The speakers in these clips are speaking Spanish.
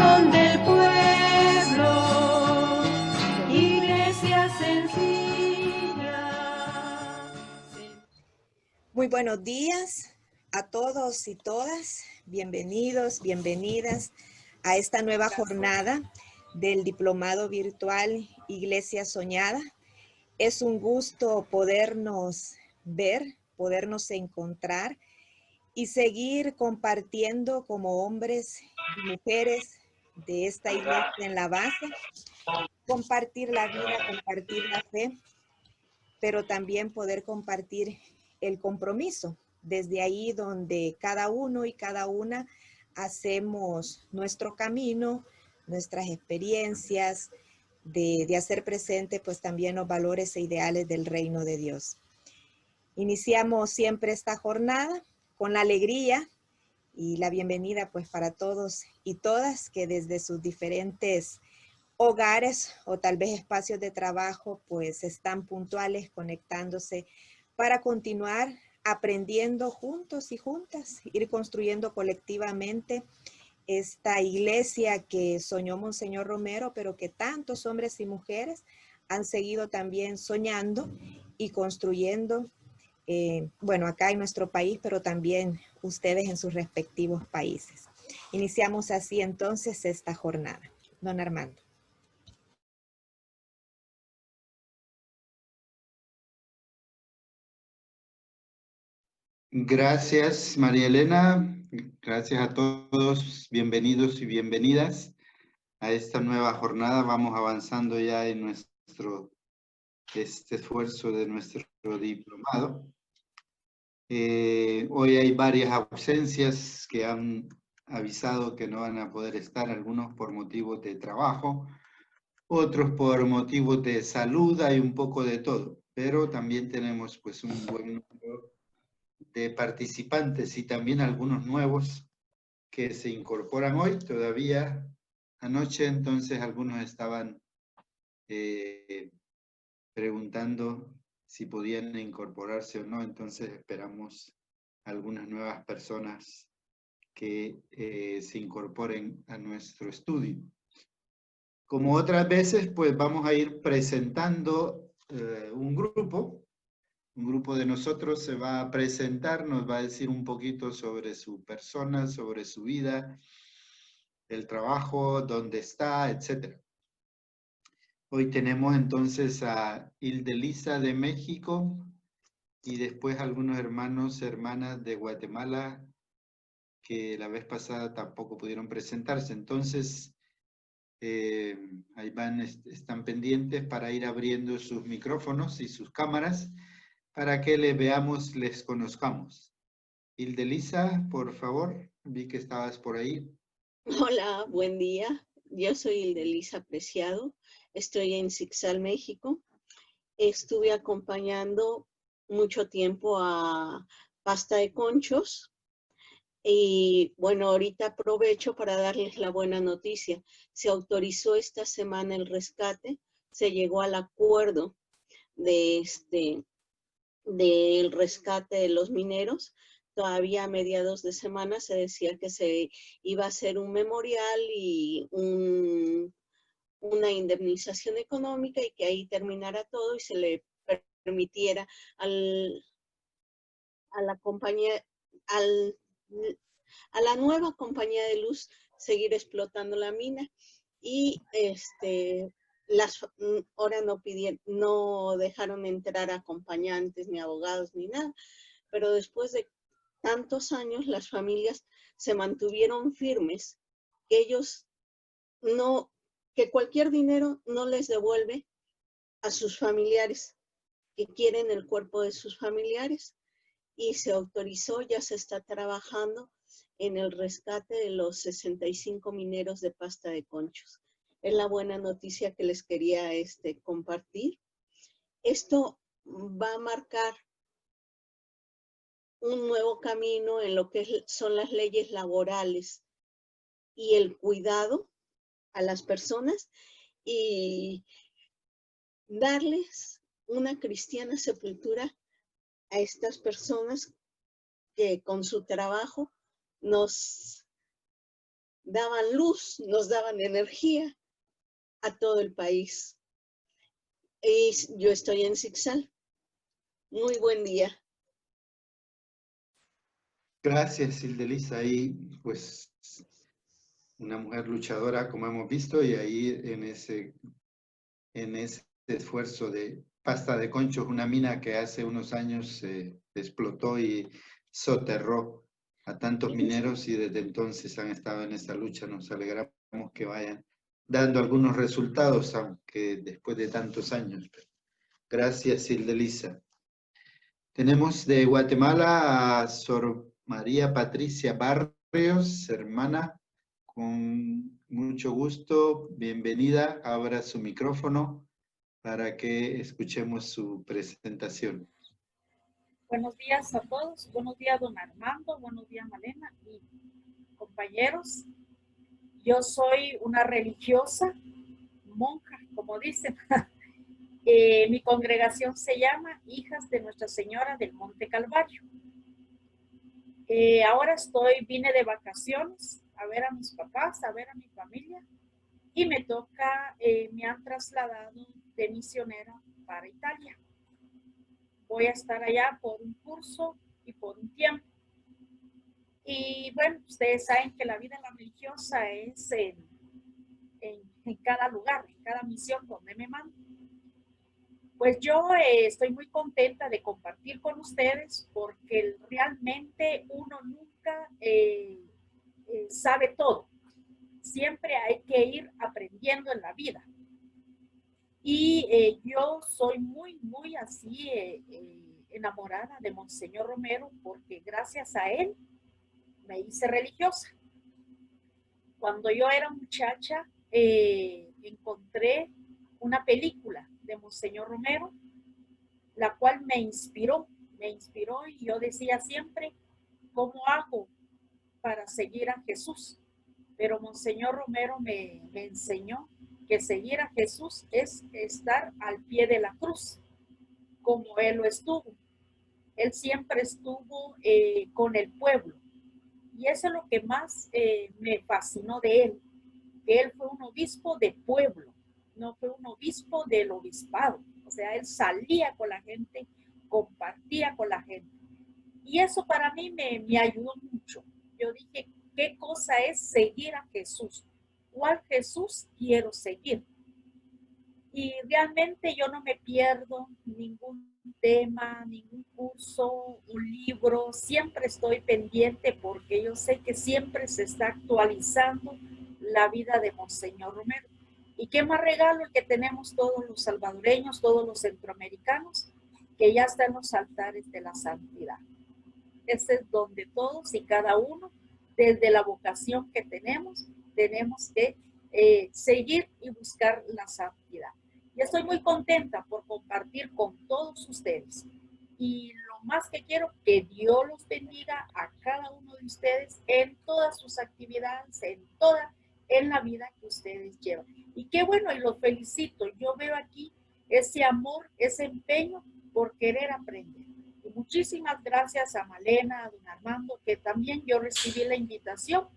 corazón del pueblo, iglesia sencilla. Muy buenos días a todos y todas. Bienvenidos, bienvenidas a esta nueva jornada del Diplomado Virtual Iglesia Soñada. Es un gusto podernos ver, podernos encontrar y seguir compartiendo como hombres y mujeres de esta iglesia en la base, compartir la vida, compartir la fe, pero también poder compartir el compromiso, desde ahí donde cada uno y cada una hacemos nuestro camino, nuestras experiencias, de hacer presente pues también los valores e ideales del reino de Dios. Iniciamos siempre esta jornada con la alegría y la bienvenida pues para todos y todas que desde sus diferentes hogares o tal vez espacios de trabajo pues están puntuales conectándose para continuar aprendiendo juntos y juntas, ir construyendo colectivamente esta iglesia que soñó Monseñor Romero, pero que tantos hombres y mujeres han seguido también soñando y construyendo, bueno, acá en nuestro país, pero también ustedes en sus respectivos países. Iniciamos así entonces esta jornada. Don Armando. Gracias, María Elena. Gracias a todos. Bienvenidos y bienvenidas a esta nueva jornada. Vamos avanzando ya en este esfuerzo de nuestro diplomado. Hoy hay varias ausencias que han avisado que no van a poder estar, algunos por motivos de trabajo, otros por motivos de salud, hay un poco de todo, pero también tenemos pues un buen número de participantes y también algunos nuevos que se incorporan hoy, todavía anoche, entonces algunos estaban preguntando si podían incorporarse o no, entonces esperamos algunas nuevas personas que se incorporen a nuestro estudio. Como otras veces, pues vamos a ir presentando un grupo de nosotros se va a presentar, nos va a decir un poquito sobre su persona, sobre su vida, el trabajo, dónde está, etc. Hoy tenemos entonces a Hildelisa de México y después algunos hermanos, hermanas de Guatemala que la vez pasada tampoco pudieron presentarse. Entonces, ahí van, están pendientes para ir abriendo sus micrófonos y sus cámaras para que les veamos, les conozcamos. Hildelisa, por favor, vi que estabas por ahí. Hola, buen día. Yo soy Hildelisa Preciado, estoy en Zixal, México. Estuve acompañando mucho tiempo a Pasta de Conchos y bueno, ahorita aprovecho para darles la buena noticia. Se autorizó esta semana el rescate, se llegó al acuerdo del rescate de los mineros. Todavía a mediados de semana se decía que se iba a hacer un memorial y una indemnización económica y que ahí terminara todo y se le permitiera a la compañía, a la nueva compañía de luz seguir explotando la mina. Y ahora no dejaron entrar acompañantes ni abogados ni nada, pero después de tantos años las familias se mantuvieron firmes que ellos que cualquier dinero no les devuelve a sus familiares, que quieren el cuerpo de sus familiares, y se autorizó, ya se está trabajando en el rescate de los 65 mineros de Pasta de Conchos. Es la buena noticia que les quería compartir. Esto va a marcar un nuevo camino en lo que son las leyes laborales y el cuidado a las personas y darles una cristiana sepultura a estas personas que con su trabajo nos daban luz, nos daban energía a todo el país. Y yo estoy en Zixal. Muy buen día. Gracias, Sildelisa. Y pues una mujer luchadora, como hemos visto, y ahí en ese esfuerzo de pasta de conchos, una mina que hace unos años se explotó y soterró a tantos mineros y desde entonces han estado en esa lucha. Nos alegramos que vayan dando algunos resultados, aunque después de tantos años. Gracias, Sildelisa. Tenemos de Guatemala a Sor María Patricia Barrios, hermana, con mucho gusto. Bienvenida. Abra su micrófono para que escuchemos su presentación. Buenos días a todos. Buenos días, don Armando. Buenos días, Malena y compañeros. Yo soy una religiosa, monja, como dicen. Mi congregación se llama Hijas de Nuestra Señora del Monte Calvario. Ahora vine de vacaciones a ver a mis papás, a ver a mi familia, y me han trasladado de misionera para Italia. Voy a estar allá por un curso y por un tiempo. Y bueno, ustedes saben que la vida religiosa es en cada lugar, en cada misión donde me mandan. Pues yo estoy muy contenta de compartir con ustedes porque realmente uno nunca sabe todo. Siempre hay que ir aprendiendo en la vida. Y yo soy muy así enamorada de Monseñor Romero porque gracias a él me hice religiosa. Cuando yo era muchacha, encontré una película de Monseñor Romero, la cual me inspiró y yo decía siempre, ¿cómo hago para seguir a Jesús? Pero Monseñor Romero me enseñó que seguir a Jesús es estar al pie de la cruz, como él lo estuvo. Él siempre estuvo con el pueblo. Y eso es lo que más me fascinó de él, que él fue un obispo de pueblo, no fue un obispo del obispado. O sea, él salía con la gente, compartía con la gente. Y eso para mí me ayudó mucho. Yo dije, ¿qué cosa es seguir a Jesús? ¿Cuál Jesús quiero seguir? Y realmente yo no me pierdo ningún tema, ningún curso, un libro. Siempre estoy pendiente porque yo sé que siempre se está actualizando la vida de Monseñor Romero. Y qué más regalo el que tenemos todos los salvadoreños, todos los centroamericanos, que ya están en los altares de la santidad. Ese es donde todos y cada uno, desde la vocación que tenemos que seguir y buscar la santidad. Y estoy muy contenta por compartir con todos ustedes. Y lo más que quiero, que Dios los bendiga a cada uno de ustedes en todas sus actividades, en la vida que ustedes llevan. Y qué bueno, y los felicito. Yo veo aquí ese amor, ese empeño por querer aprender. Y muchísimas gracias a Malena, a don Armando, que también yo recibí la invitación.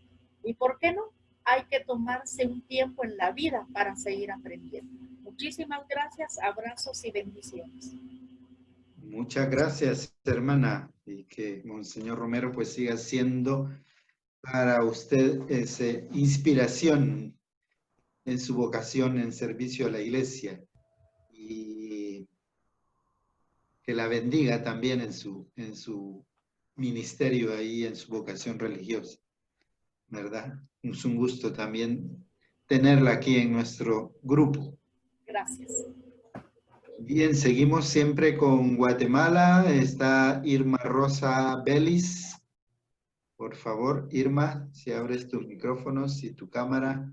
¿Y por qué no? Hay que tomarse un tiempo en la vida para seguir aprendiendo. Muchísimas gracias, abrazos y bendiciones. Muchas gracias, hermana, y que Monseñor Romero pues siga siendo para usted esa inspiración en su vocación en servicio a la iglesia y que la bendiga también en su ministerio ahí, en su vocación religiosa, ¿verdad? Es un gusto también tenerla aquí en nuestro grupo. Gracias. Bien, seguimos siempre con Guatemala. Está Irma Rosa Vélez. Por favor, Irma, si abres tus micrófonos y tu cámara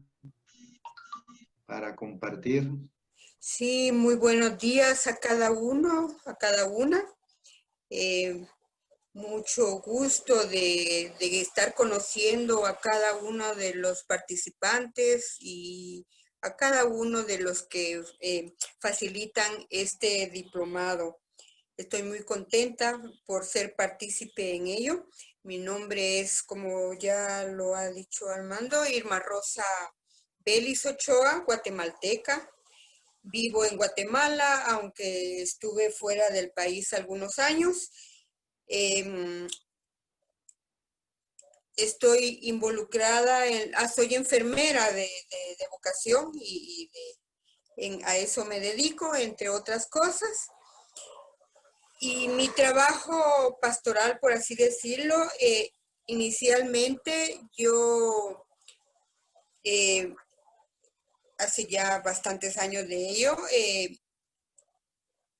para compartir. Sí, muy buenos días a cada uno, a cada una. Mucho gusto de estar conociendo a cada uno de los participantes y a cada uno de los que facilitan este diplomado. Estoy muy contenta por ser partícipe en ello. Mi nombre es, como ya lo ha dicho Armando, Irma Rosa Belis Ochoa, guatemalteca. Vivo en Guatemala, aunque estuve fuera del país algunos años. Estoy involucrada soy enfermera de vocación y a eso me dedico, entre otras cosas. Y mi trabajo pastoral, por así decirlo, inicialmente yo, hace ya bastantes años de ello,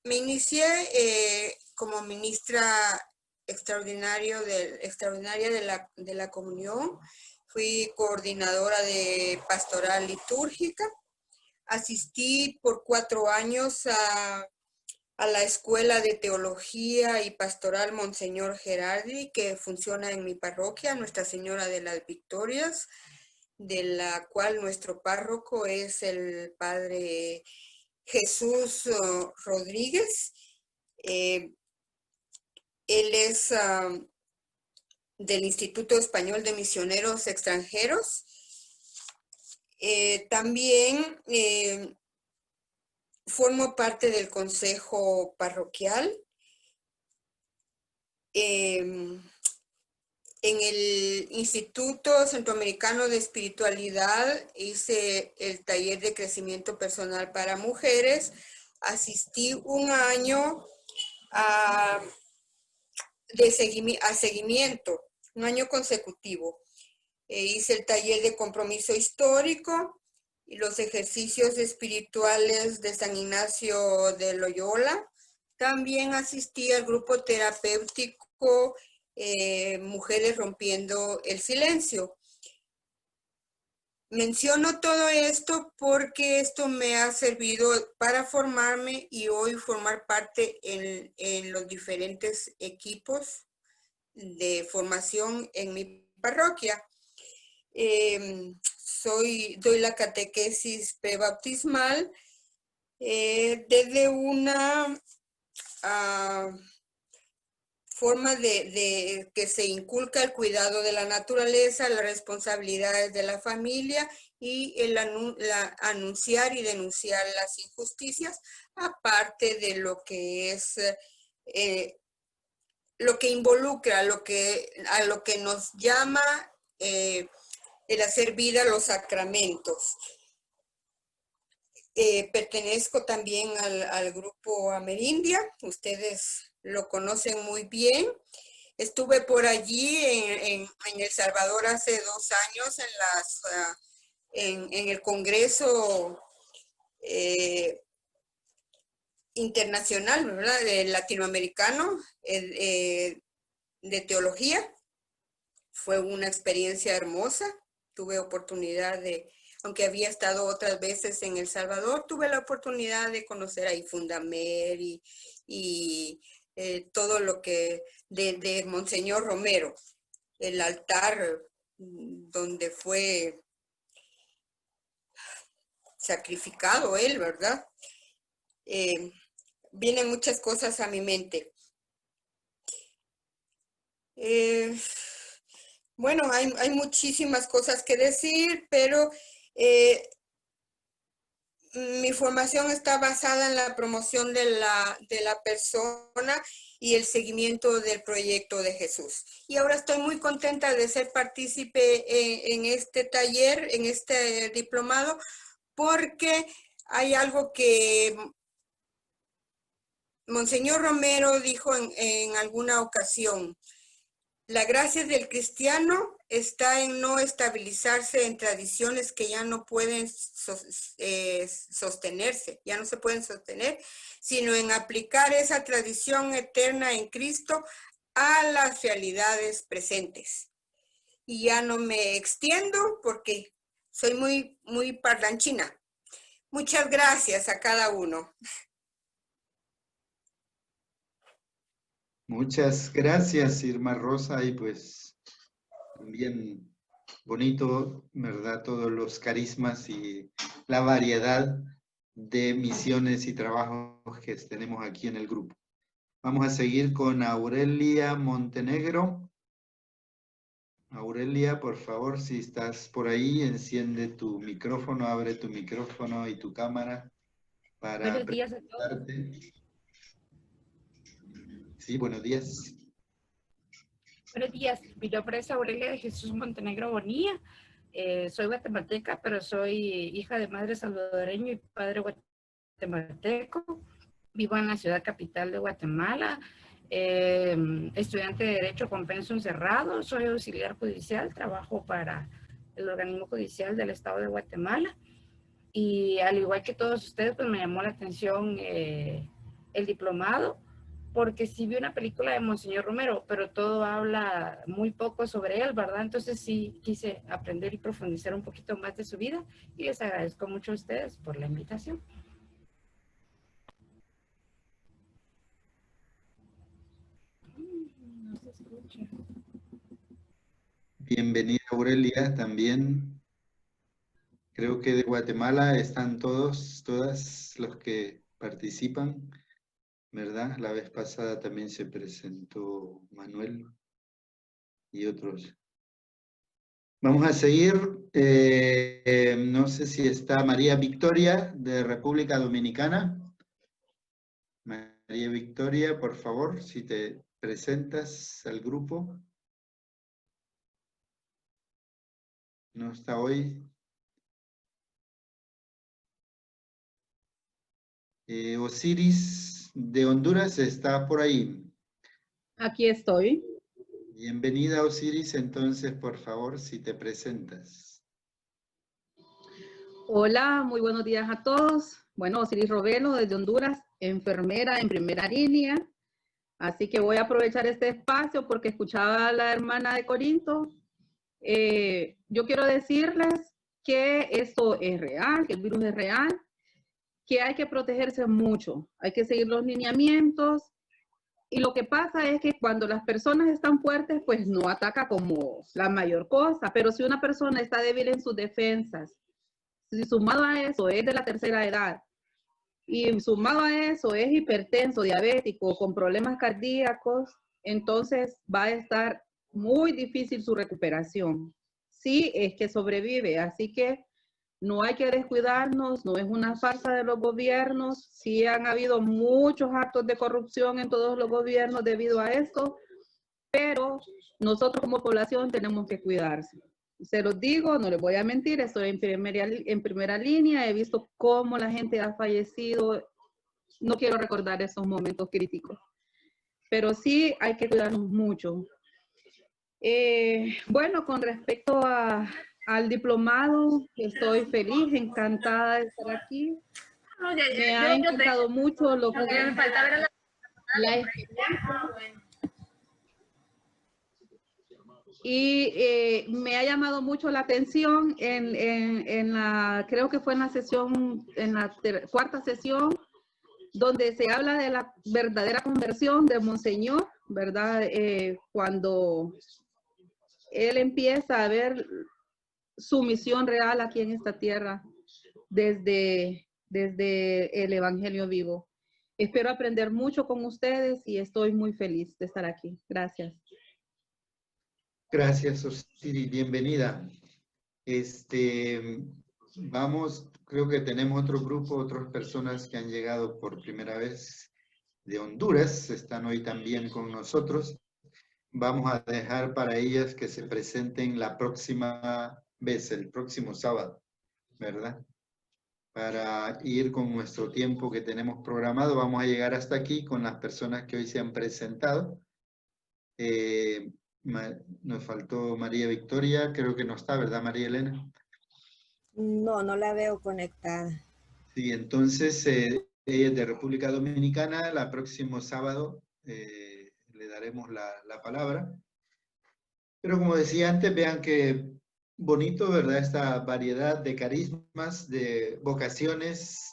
me inicié como ministra extraordinaria de la comunión. Fui coordinadora de pastoral litúrgica. Asistí por 4 años a la Escuela de Teología y Pastoral Monseñor Gerardi, que funciona en mi parroquia, Nuestra Señora de las Victorias, de la cual nuestro párroco es el padre Jesús Rodríguez. Él es del Instituto Español de Misioneros Extranjeros. También formo parte del consejo parroquial. En el Instituto Centroamericano de Espiritualidad hice el taller de crecimiento personal para mujeres. Asistí un año a seguimiento, un año consecutivo. Hice el taller de compromiso histórico y los ejercicios espirituales de San Ignacio de Loyola. También asistí al grupo terapéutico Mujeres Rompiendo el Silencio. Menciono todo esto porque esto me ha servido para formarme y hoy formar parte en los diferentes equipos de formación en mi parroquia. Doy la catequesis prebautismal desde una forma de que se inculca el cuidado de la naturaleza, las responsabilidades de la familia y el anunciar y denunciar las injusticias, aparte de lo que es lo que involucra, a lo que nos llama el hacer vida los sacramentos. Pertenezco también al grupo Amerindia, ustedes lo conocen muy bien. Estuve por allí en El Salvador hace 2 años en el Congreso internacional, ¿verdad? Latinoamericano de teología. Fue una experiencia hermosa. Tuve oportunidad aunque había estado otras veces en El Salvador, tuve la oportunidad de conocer ahí Fundamer y todo lo que de Monseñor Romero, el altar donde fue sacrificado él, ¿verdad? Vienen muchas cosas a mi mente. Bueno, hay muchísimas cosas que decir, pero mi formación está basada en la promoción de la persona y el seguimiento del proyecto de Jesús. Y ahora estoy muy contenta de ser partícipe en este taller, en este diplomado, porque hay algo que Monseñor Romero dijo en alguna ocasión. La gracia del cristiano está en no estabilizarse en tradiciones que ya no pueden sostenerse, ya no se pueden sostener, sino en aplicar esa tradición eterna en Cristo a las realidades presentes. Y ya no me extiendo porque soy muy parlanchina. Muchas gracias a cada uno. Muchas gracias, Irma Rosa, y pues también bonito, ¿verdad? Todos los carismas y la variedad de misiones y trabajos que tenemos aquí en el grupo. Vamos a seguir con Aurelia Montenegro. Aurelia, por favor, si estás por ahí, enciende tu micrófono, abre tu micrófono y tu cámara para Buenos días a todos. presentarte. Sí, buenos días. Buenos días. Mi nombre es Aurelia de Jesús Montenegro Bonilla. Soy guatemalteca, pero soy hija de madre salvadoreño y padre guatemalteco. Vivo en la ciudad capital de Guatemala. Estudiante de Derecho con pensum cerrado. Soy auxiliar judicial. Trabajo para el organismo judicial del estado de Guatemala. Y al igual que todos ustedes, pues me llamó la atención el diplomado, porque sí vi una película de Monseñor Romero, pero todo habla muy poco sobre él, ¿verdad? Entonces sí quise aprender y profundizar un poquito más de su vida y les agradezco mucho a ustedes por la invitación. No se escucha. Bienvenida Aurelia también. Creo que de Guatemala están todas los que participan, ¿verdad? La vez pasada también se presentó Manuel y otros. Vamos a seguir. No sé si está María Victoria de República Dominicana. María Victoria, por favor, si te presentas al grupo. No está hoy. Osiris de Honduras está por ahí. Aquí estoy. Bienvenida Osiris, entonces por favor si te presentas. Hola, muy buenos días a todos. Bueno, Osiris Robelo desde Honduras, enfermera en primera línea. Así que voy a aprovechar este espacio porque escuchaba a la hermana de Corinto. Yo quiero decirles que esto es real, que el virus es real, que hay que protegerse mucho, hay que seguir los lineamientos. Y lo que pasa es que cuando las personas están fuertes, pues no ataca como la mayor cosa. Pero si una persona está débil en sus defensas, si sumado a eso es de la tercera edad y sumado a eso es hipertenso, diabético, con problemas cardíacos, entonces va a estar muy difícil su recuperación. Sí, es que sobrevive, así que no hay que descuidarnos, no es una farsa de los gobiernos, sí han habido muchos actos de corrupción en todos los gobiernos debido a esto, pero nosotros como población tenemos que cuidarse. Se los digo, no les voy a mentir, estoy en primera línea, he visto cómo la gente ha fallecido, no quiero recordar esos momentos críticos, pero sí hay que cuidarnos mucho. Bueno, con respecto al diplomado, estoy feliz, encantada de estar aquí. Me ha encantado mucho lo que la experiencia. Y me ha llamado mucho la atención creo que fue en la sesión, en la cuarta sesión, donde se habla de la verdadera conversión de Monseñor, ¿verdad? Cuando él empieza a ver su misión real aquí en esta tierra desde el Evangelio vivo. Espero aprender mucho con ustedes y estoy muy feliz de estar aquí. Gracias. Gracias Osiris, bienvenida. Vamos, creo que tenemos otro grupo, otras personas que han llegado por primera vez de Honduras, están hoy también con nosotros. Vamos a dejar para ellas que se presenten la próxima vez, el próximo sábado, ¿verdad? Para ir con nuestro tiempo que tenemos programado. Vamos a llegar hasta aquí con las personas que hoy se han presentado. Nos faltó María Victoria, creo que no está, ¿verdad, María Elena? No, no la veo conectada. Sí, entonces ella es de República Dominicana. El próximo sábado le daremos la palabra. Pero como decía antes, vean que bonito, ¿verdad? Esta variedad de carismas, de vocaciones,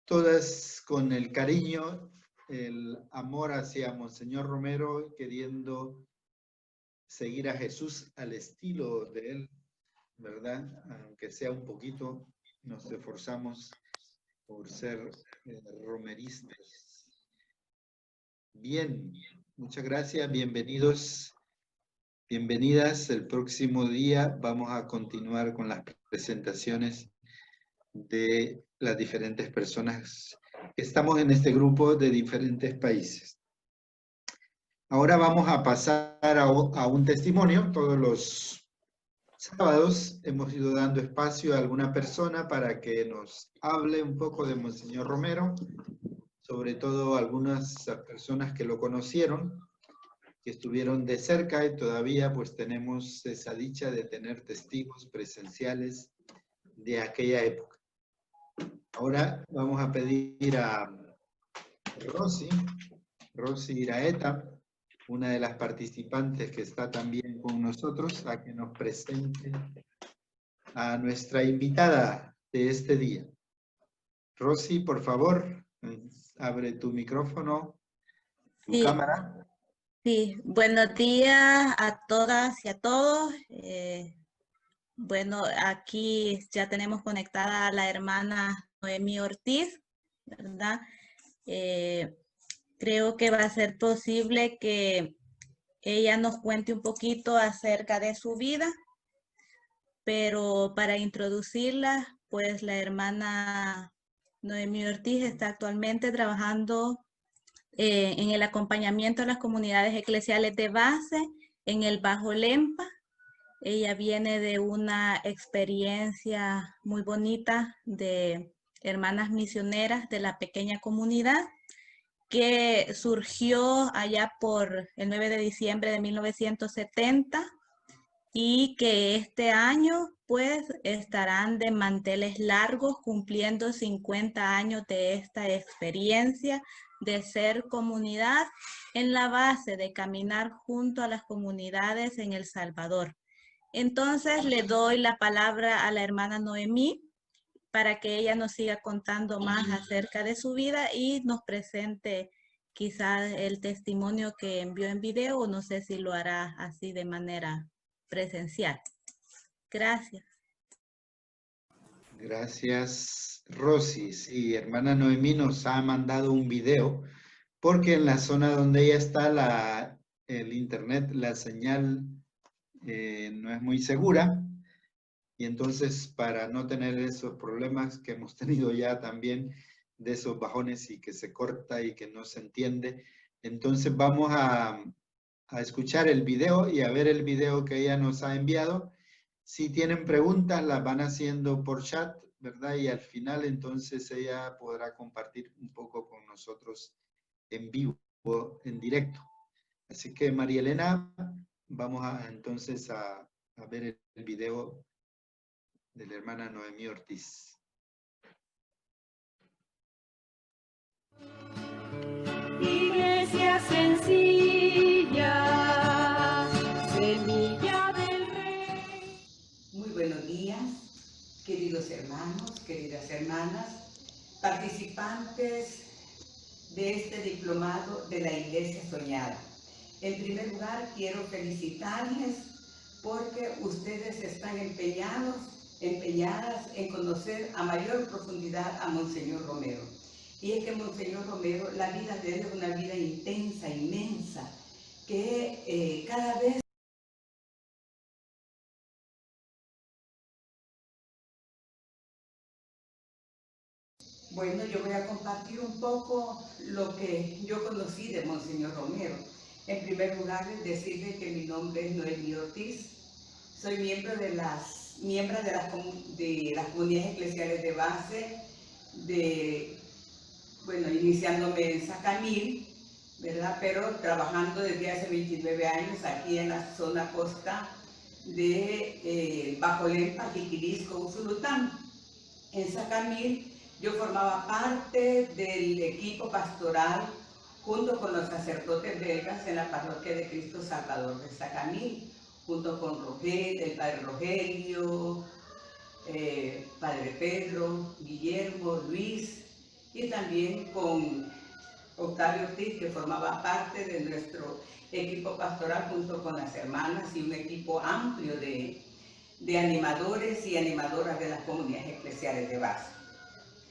todas con el cariño, el amor hacia Monseñor Romero, queriendo seguir a Jesús al estilo de él, ¿verdad? Aunque sea un poquito, nos esforzamos por ser romeristas. Bien, muchas gracias, bienvenidos Bienvenidas. El próximo día vamos a continuar con las presentaciones de las diferentes personas que estamos en este grupo de diferentes países. Ahora vamos a pasar a un testimonio. Todos los sábados hemos ido dando espacio a alguna persona para que nos hable un poco de Monseñor Romero, sobre todo algunas personas que lo conocieron, que estuvieron de cerca, y todavía pues tenemos esa dicha de tener testigos presenciales de aquella época. Ahora vamos a pedir a Rosy Iraeta, una de las participantes que está también con nosotros, a que nos presente a nuestra invitada de este día. Rosy, por favor, abre tu micrófono, tu Sí. cámara. Sí, buenos días a todas y a todos. Bueno, aquí ya tenemos conectada a la hermana Noemí Ortiz, ¿verdad? Creo que va a ser posible que ella nos cuente un poquito acerca de su vida, pero para introducirla, pues la hermana Noemí Ortiz está actualmente trabajando en el acompañamiento a las comunidades eclesiales de base en el Bajo Lempa. Ella viene de una experiencia muy bonita de hermanas misioneras de la pequeña comunidad que surgió allá por el 9 de diciembre de 1970 y que este año pues estarán de manteles largos cumpliendo 50 años de esta experiencia de ser comunidad en la base de caminar junto a las comunidades en El Salvador. Entonces le doy la palabra a la hermana Noemí para que ella nos siga contando más acerca de su vida y nos presente quizás el testimonio que envió en video, o no sé si lo hará así de manera presencial. Gracias. Gracias, Rosy. Sí, hermana Noemí nos ha mandado un video porque en la zona donde ella está el internet, la señal no es muy segura, y entonces para no tener esos problemas que hemos tenido ya también de esos bajones y que se corta y que no se entiende, entonces vamos a escuchar el video y a ver el video que ella nos ha enviado. Si tienen preguntas, las van haciendo por chat, ¿verdad? Y al final entonces ella podrá compartir un poco con nosotros en vivo, en directo. Así que María Elena, vamos entonces a ver el video de la hermana Noemí Ortiz. Iglesia sencilla, semilla del Rey. Muy buenos días, queridos hermanos, queridas hermanas, participantes de este diplomado de la Iglesia Soñada. En primer lugar, quiero felicitarles porque ustedes están empeñadas en conocer a mayor profundidad a Monseñor Romero. Y es que Monseñor Romero, la vida de él es una vida intensa, inmensa, que cada vez Bueno, yo voy a compartir un poco lo que yo conocí de Monseñor Romero. En primer lugar, decirle que mi nombre es Noemí Ortiz. Soy miembro de las comunidades eclesiales de base, iniciándome en Sacamil, ¿verdad? Pero trabajando desde hace 29 años aquí en la zona costa de Bajo Lempa, Jiquilisco, Usulután. En Sacamil yo formaba parte del equipo pastoral junto con los sacerdotes belgas en la parroquia de Cristo Salvador de Sacamil, junto con el padre Rogelio, padre Pedro, Guillermo, Luis, y también con Octavio Ortiz, que formaba parte de nuestro equipo pastoral junto con las hermanas y un equipo amplio de animadores y animadoras de las comunidades eclesiales de base.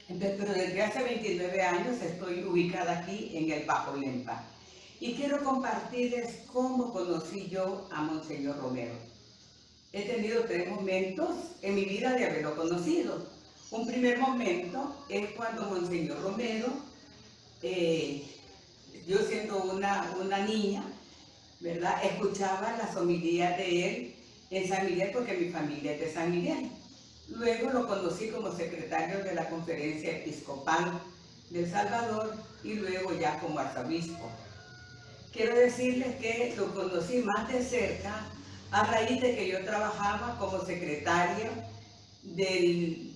Pero desde hace 29 años estoy ubicada aquí en el Bajo Lempa. Y quiero compartirles cómo conocí yo a Monseñor Romero. He tenido 3 momentos en mi vida de haberlo conocido. Un primer momento es cuando Monseñor Romero, yo siendo una niña, ¿verdad?, escuchaba las homilías de él en San Miguel, porque mi familia es de San Miguel. Luego lo conocí como secretario de la Conferencia Episcopal de El Salvador y luego ya como arzobispo. Quiero decirles que lo conocí más de cerca a raíz de que yo trabajaba como secretaria del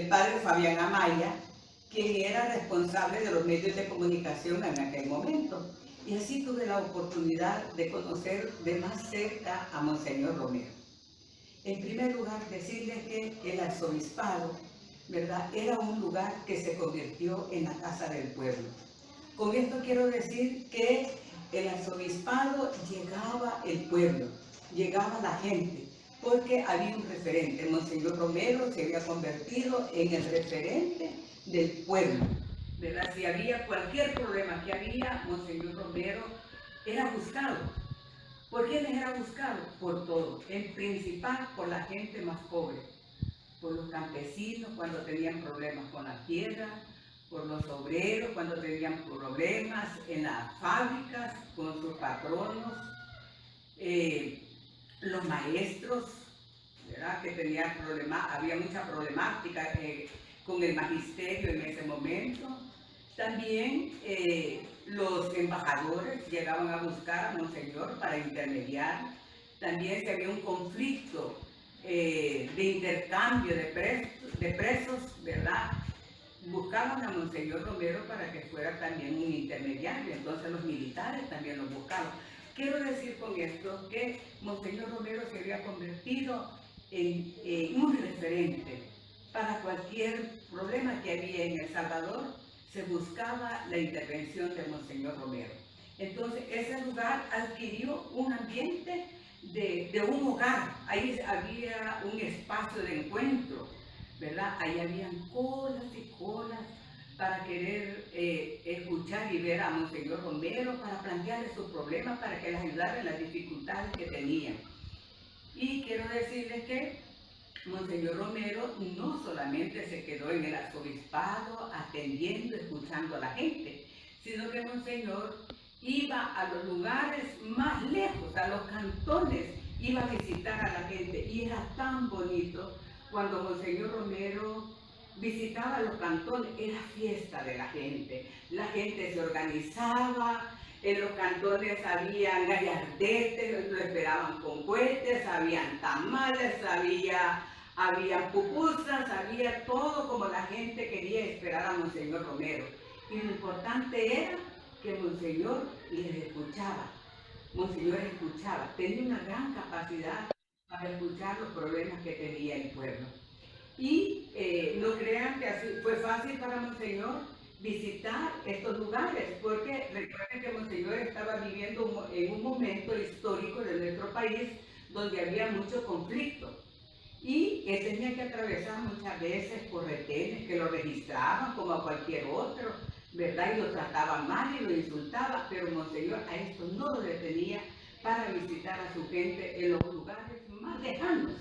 padre Fabián Amaya, quien era responsable de los medios de comunicación en aquel momento. Y así tuve la oportunidad de conocer de más cerca a Monseñor Romero. En primer lugar, decirles que el arzobispado, ¿verdad?, era un lugar que se convirtió en la casa del pueblo. Con esto quiero decir que el arzobispado llegaba el pueblo, llegaba la gente, porque había un referente. Monseñor Romero se había convertido en el referente del pueblo, ¿verdad? Si había cualquier problema que había, Monseñor Romero era buscado. ¿Por quiénes era buscado? Por todos, en principal por la gente más pobre, por los campesinos cuando tenían problemas con la tierra, por los obreros cuando tenían problemas en las fábricas con sus patronos, los maestros, ¿verdad?, que tenían problemas, había mucha problemática con el magisterio en ese momento. También los embajadores llegaban a buscar a Monseñor para intermediar. También si había un conflicto de intercambio de presos, ¿verdad?, buscaban a Monseñor Romero para que fuera también un intermediario. Entonces los militares también lo buscaban. Quiero decir con esto que Monseñor Romero se había convertido en un referente para cualquier problema que había en El Salvador. Se buscaba la intervención de Monseñor Romero. Entonces ese lugar adquirió un ambiente de un hogar. Ahí había un espacio de encuentro, ¿verdad? Ahí habían colas y colas para querer escuchar y ver a Monseñor Romero, para plantearle sus problemas, para que les ayudara en las dificultades que tenían. Y quiero decirles que Monseñor Romero no solamente se quedó en el arzobispado atendiendo, escuchando a la gente, sino que Monseñor iba a los lugares más lejos, a los cantones, iba a visitar a la gente. Y era tan bonito cuando Monseñor Romero visitaba los cantones, era fiesta de la gente se organizaba, en los cantones habían gallardetes, lo esperaban con cohetes, habían tamales, había pupusas, había todo como la gente quería esperar a Monseñor Romero. Y lo importante era que Monseñor les escuchaba. Monseñor escuchaba, tenía una gran capacidad para escuchar los problemas que tenía el pueblo. Y no crean que así fue fácil para Monseñor visitar estos lugares, porque recuerden que Monseñor estaba viviendo en un momento histórico de nuestro país donde había mucho conflicto. Y él tenía que atravesar muchas veces por retenes que lo registraban como a cualquier otro, ¿verdad? Y lo trataban mal y lo insultaban, pero Monseñor a esto no lo detenía para visitar a su gente en los lugares más lejanos.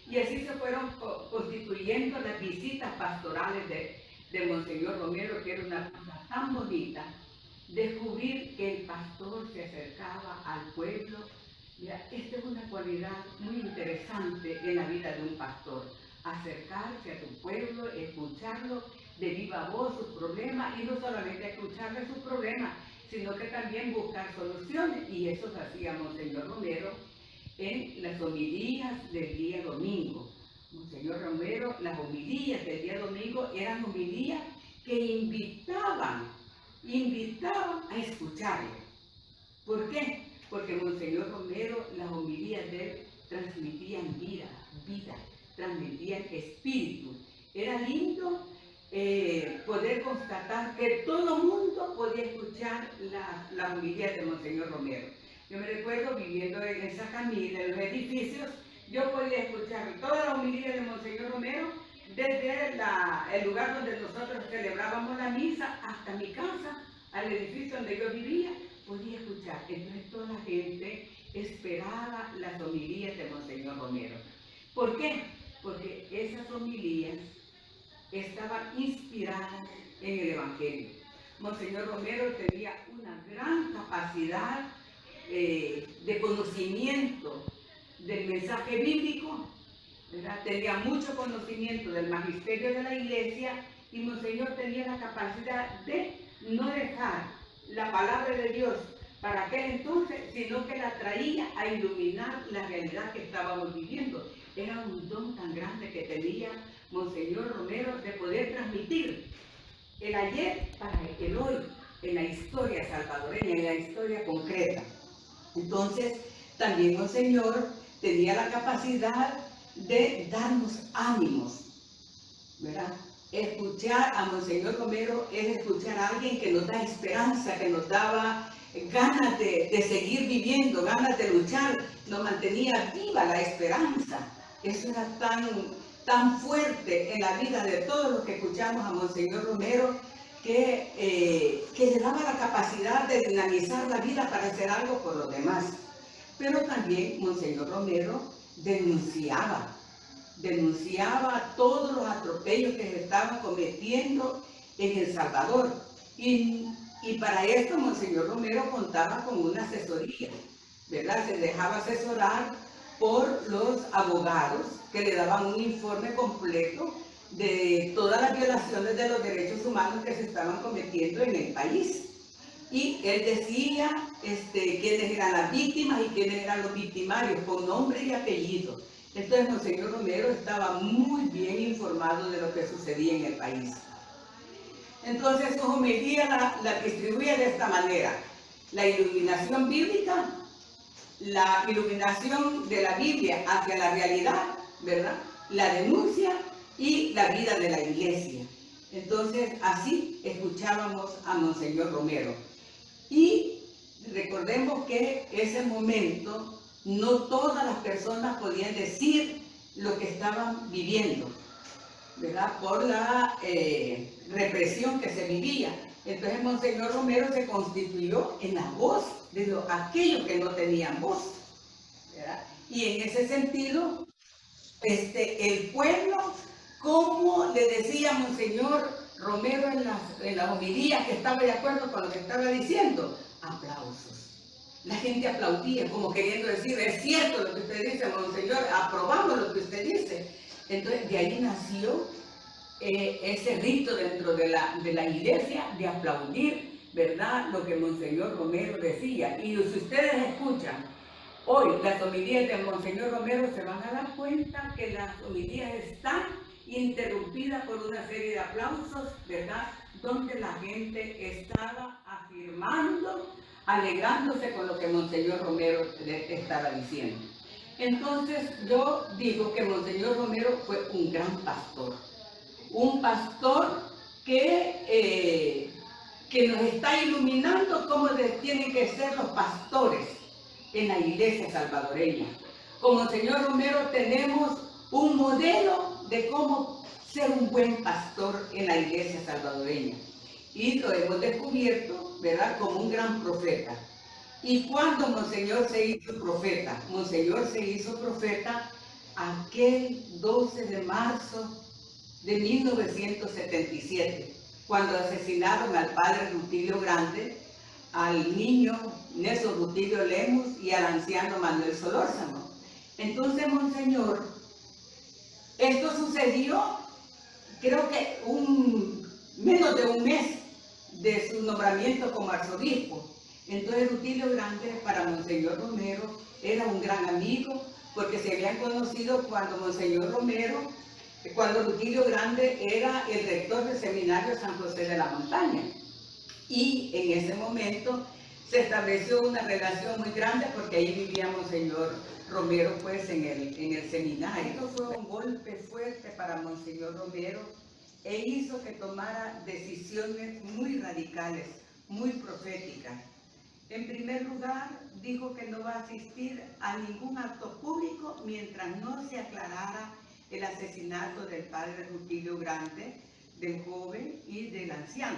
Y así se fueron constituyendo las visitas pastorales de Monseñor Romero, que era una cosa tan bonita, descubrir que el pastor se acercaba al pueblo. Mira, esta es una cualidad muy interesante en la vida de un pastor, acercarse a tu pueblo, escucharlo de viva voz, sus problemas, y no solamente escucharle sus problemas, sino que también buscar soluciones, y eso lo hacía Monseñor Romero en las homilías del día domingo. Monseñor Romero, las homilías del día domingo eran homilías que invitaban a escucharle. ¿Por qué? Porque Monseñor Romero, las homilías de él transmitían vida, transmitían espíritu. Era lindo poder constatar que todo el mundo podía escuchar las homilías de Monseñor Romero. Yo me recuerdo viviendo en Sacamil, en los edificios, yo podía escuchar toda la homilía de Monseñor Romero desde el lugar donde nosotros celebrábamos la misa hasta mi casa, al edificio donde yo vivía. podía escuchar. Entonces toda la gente esperaba las homilías de Monseñor Romero. ¿Por qué? Porque esas homilías estaban inspiradas en el Evangelio. Monseñor Romero tenía una gran capacidad de conocimiento del mensaje bíblico, ¿verdad? Tenía mucho conocimiento del magisterio de la iglesia, y Monseñor tenía la capacidad de no dejar la palabra de Dios para aquel entonces, sino que la traía a iluminar la realidad que estábamos viviendo. Era un don tan grande que tenía Monseñor Romero de poder transmitir el ayer para el hoy, en la historia salvadoreña, en la historia concreta. Entonces, también Monseñor tenía la capacidad de darnos ánimos, ¿verdad? Escuchar a Monseñor Romero es escuchar a alguien que nos da esperanza, que nos daba ganas de seguir viviendo, ganas de luchar, nos mantenía viva la esperanza. Eso era tan fuerte en la vida de todos los que escuchamos a Monseñor Romero, que le daba la capacidad de dinamizar la vida para hacer algo por los demás. Pero también Monseñor Romero denunciaba todos los atropellos que se estaban cometiendo en El Salvador. Y para esto Monseñor Romero contaba con una asesoría, ¿verdad? Se dejaba asesorar por los abogados que le daban un informe completo de todas las violaciones de los derechos humanos que se estaban cometiendo en el país. Y él decía quiénes eran las víctimas y quiénes eran los victimarios, con nombre y apellido. Entonces, Monseñor Romero estaba muy bien informado de lo que sucedía en el país. Entonces, su homilía la distribuía de esta manera: la iluminación bíblica, la iluminación de la Biblia hacia la realidad, ¿verdad? La denuncia y la vida de la iglesia. Entonces, así escuchábamos a Monseñor Romero. Y recordemos que ese momento no todas las personas podían decir lo que estaban viviendo, ¿verdad? Por la represión que se vivía. Entonces Monseñor Romero se constituyó en la voz de aquellos que no tenían voz, ¿verdad? Y en ese sentido, el pueblo, como le decía Monseñor Romero en las homilías, que estaba de acuerdo con lo que estaba diciendo, aplausos. La gente aplaudía, como queriendo decir: es cierto lo que usted dice, Monseñor, aprobamos lo que usted dice. Entonces, de ahí nació ese rito dentro de la iglesia de aplaudir, ¿verdad?, lo que Monseñor Romero decía. Y si ustedes escuchan hoy las homilías de Monseñor Romero, se van a dar cuenta que las homilías están interrumpidas por una serie de aplausos, ¿verdad?, donde la gente estaba afirmando, alegrándose con lo que Monseñor Romero le estaba diciendo. Entonces, yo digo que Monseñor Romero fue un gran pastor. Un pastor que nos está iluminando cómo tienen que ser los pastores en la iglesia salvadoreña. Como Monseñor Romero tenemos un modelo de cómo ser un buen pastor en la iglesia salvadoreña. Y lo hemos descubierto, ¿verdad?, como un gran profeta. ¿Y cuándo Monseñor se hizo profeta? Monseñor se hizo profeta aquel 12 de marzo de 1977, cuando asesinaron al padre Rutilio Grande, al niño Nelson Rutilio Lemus y al anciano Manuel Solórzano. Entonces, Monseñor, esto sucedió, creo que menos de un mes de su nombramiento como arzobispo. Entonces, Rutilio Grande para Monseñor Romero era un gran amigo, porque se habían conocido cuando Rutilio Grande era el rector del seminario San José de la Montaña. Y en ese momento se estableció una relación muy grande, porque ahí vivía Monseñor Romero, pues, en el seminario. Esto fue un golpe fuerte para Monseñor Romero e hizo que tomara decisiones muy radicales, muy proféticas. En primer lugar, dijo que no va a asistir a ningún acto público mientras no se aclarara el asesinato del padre Rutilio Grande, del joven y del anciano.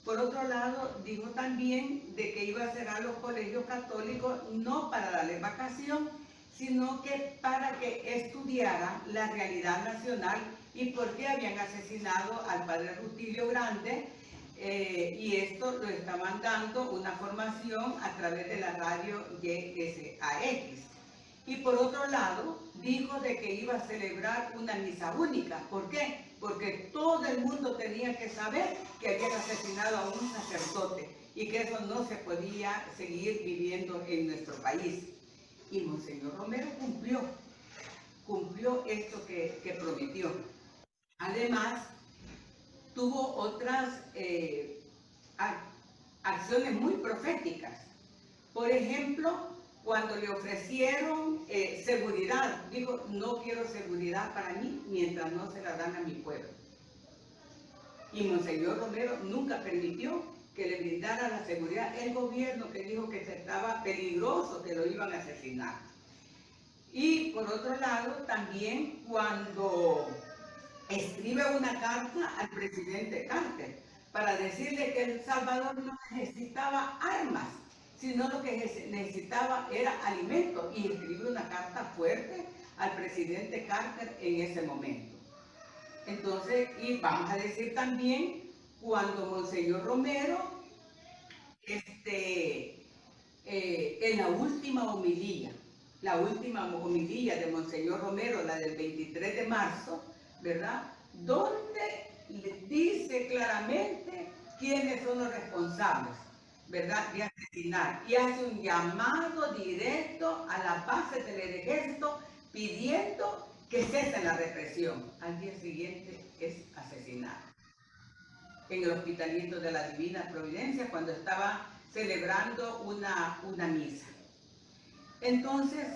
Por otro lado, dijo también de que iba a cerrar los colegios católicos no para darle vacación, sino que para que estudiaran la realidad nacional y por qué habían asesinado al padre Rutilio Grande, y esto lo estaban dando una formación a través de la radio YSAX. Y por otro lado, dijo de que iba a celebrar una misa única. ¿Por qué? Porque todo el mundo tenía que saber que habían asesinado a un sacerdote y que eso no se podía seguir viviendo en nuestro país. Y Monseñor Romero cumplió esto que prometió. Además, tuvo otras acciones muy proféticas. Por ejemplo, cuando le ofrecieron seguridad, dijo, no quiero seguridad para mí mientras no se la dan a mi pueblo. Y Monseñor Romero nunca permitió que le brindara la seguridad el gobierno, que dijo que estaba peligroso, que lo iban a asesinar. Y por otro lado, también cuando escribe una carta al presidente Carter para decirle que El Salvador no necesitaba armas, sino lo que necesitaba era alimento, y escribe una carta fuerte al presidente Carter en ese momento. Entonces, y vamos a decir también cuando Monseñor Romero, en la última homilía de Monseñor Romero, la del 23 de marzo, ¿verdad? Donde dice claramente quiénes son los responsables, ¿verdad?, de asesinar, y hace un llamado directo a las bases del ejército pidiendo que cese la represión. Al día siguiente es asesinado en el Hospitalito de la Divina Providencia cuando estaba celebrando una misa. Entonces,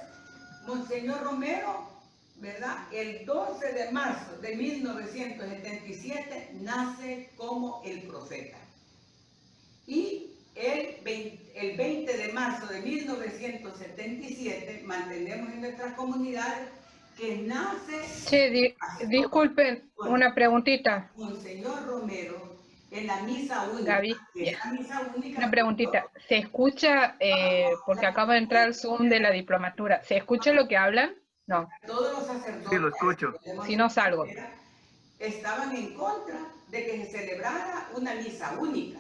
Monseñor Romero, ¿verdad?, el 12 de marzo de 1977 nace como el profeta. Y el 20 de marzo de 1977 mantenemos en nuestras comunidades que nace... Sí, disculpen, una preguntita. Monseñor Romero en la misa única. David, La misa única, una preguntita. ¿Se escucha, porque acaba de entrar el Zoom de la diplomatura, ¿se escucha lo que hablan? No. Todos los sacerdotes, sí, lo escucho. Si no salgo. Estaban en contra de que se celebrara una misa única.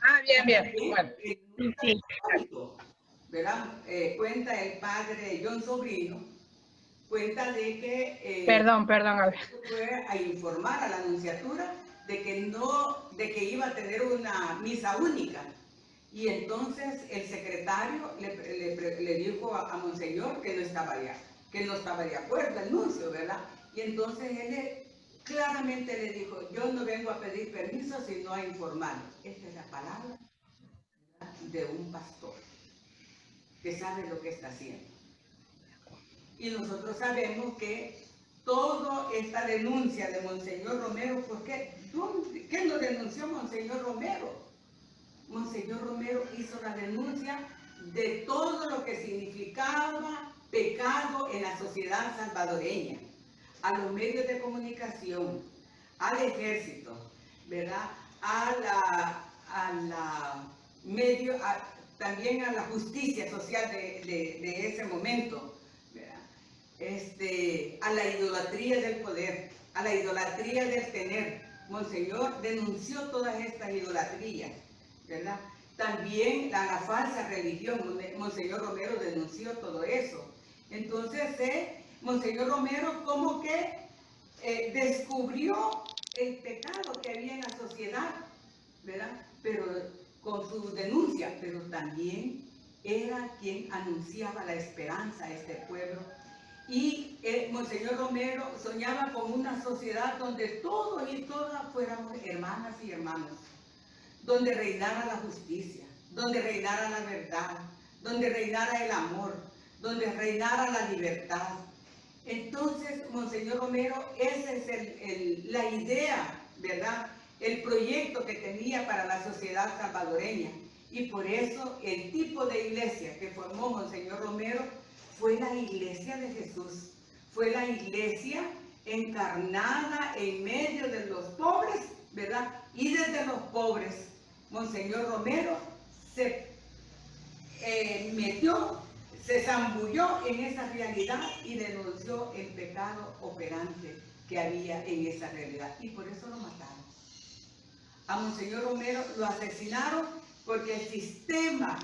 Ah, bien. Bueno. Sí. ¿Verdad? Cuenta el padre John Sobrino, cuenta de que... Perdón, a ver. Fue a informar a la nunciatura de que iba a tener una misa única. Y entonces el secretario le dijo a Monseñor que no estaba de acuerdo, el nuncio, ¿verdad? Y entonces él claramente le dijo, yo no vengo a pedir permiso sino a informar. Esta es la palabra, ¿verdad?, de un pastor que sabe lo que está haciendo. Y nosotros sabemos que toda esta denuncia de Monseñor Romero, ¿por qué? ¿Qué lo denunció Monseñor Romero? Monseñor Romero hizo la denuncia de todo lo que significaba pecado en la sociedad salvadoreña, a los medios de comunicación, al ejército, ¿verdad?, también a la justicia social de ese momento, ¿verdad?, a la idolatría del poder, a la idolatría del tener. Monseñor denunció todas estas idolatrías, ¿verdad? También la falsa religión, Monseñor Romero denunció todo eso. Entonces, Monseñor Romero como que descubrió el pecado que había en la sociedad, ¿verdad? Pero con su denuncia, pero también era quien anunciaba la esperanza a este pueblo. Y Monseñor Romero soñaba con una sociedad donde todos y todas fuéramos hermanas y hermanos, donde reinara la justicia, donde reinara la verdad, donde reinara el amor, donde reinara la libertad. Entonces, Monseñor Romero, esa es la idea, ¿verdad?, el proyecto que tenía para la sociedad salvadoreña. Y por eso el tipo de iglesia que formó Monseñor Romero fue la iglesia de Jesús, fue la iglesia encarnada en medio de los pobres, ¿verdad?, ¿verdad? Y desde los pobres, Monseñor Romero se metió, se zambulló en esa realidad y denunció el pecado operante que había en esa realidad. Y por eso lo mataron. A Monseñor Romero lo asesinaron porque el sistema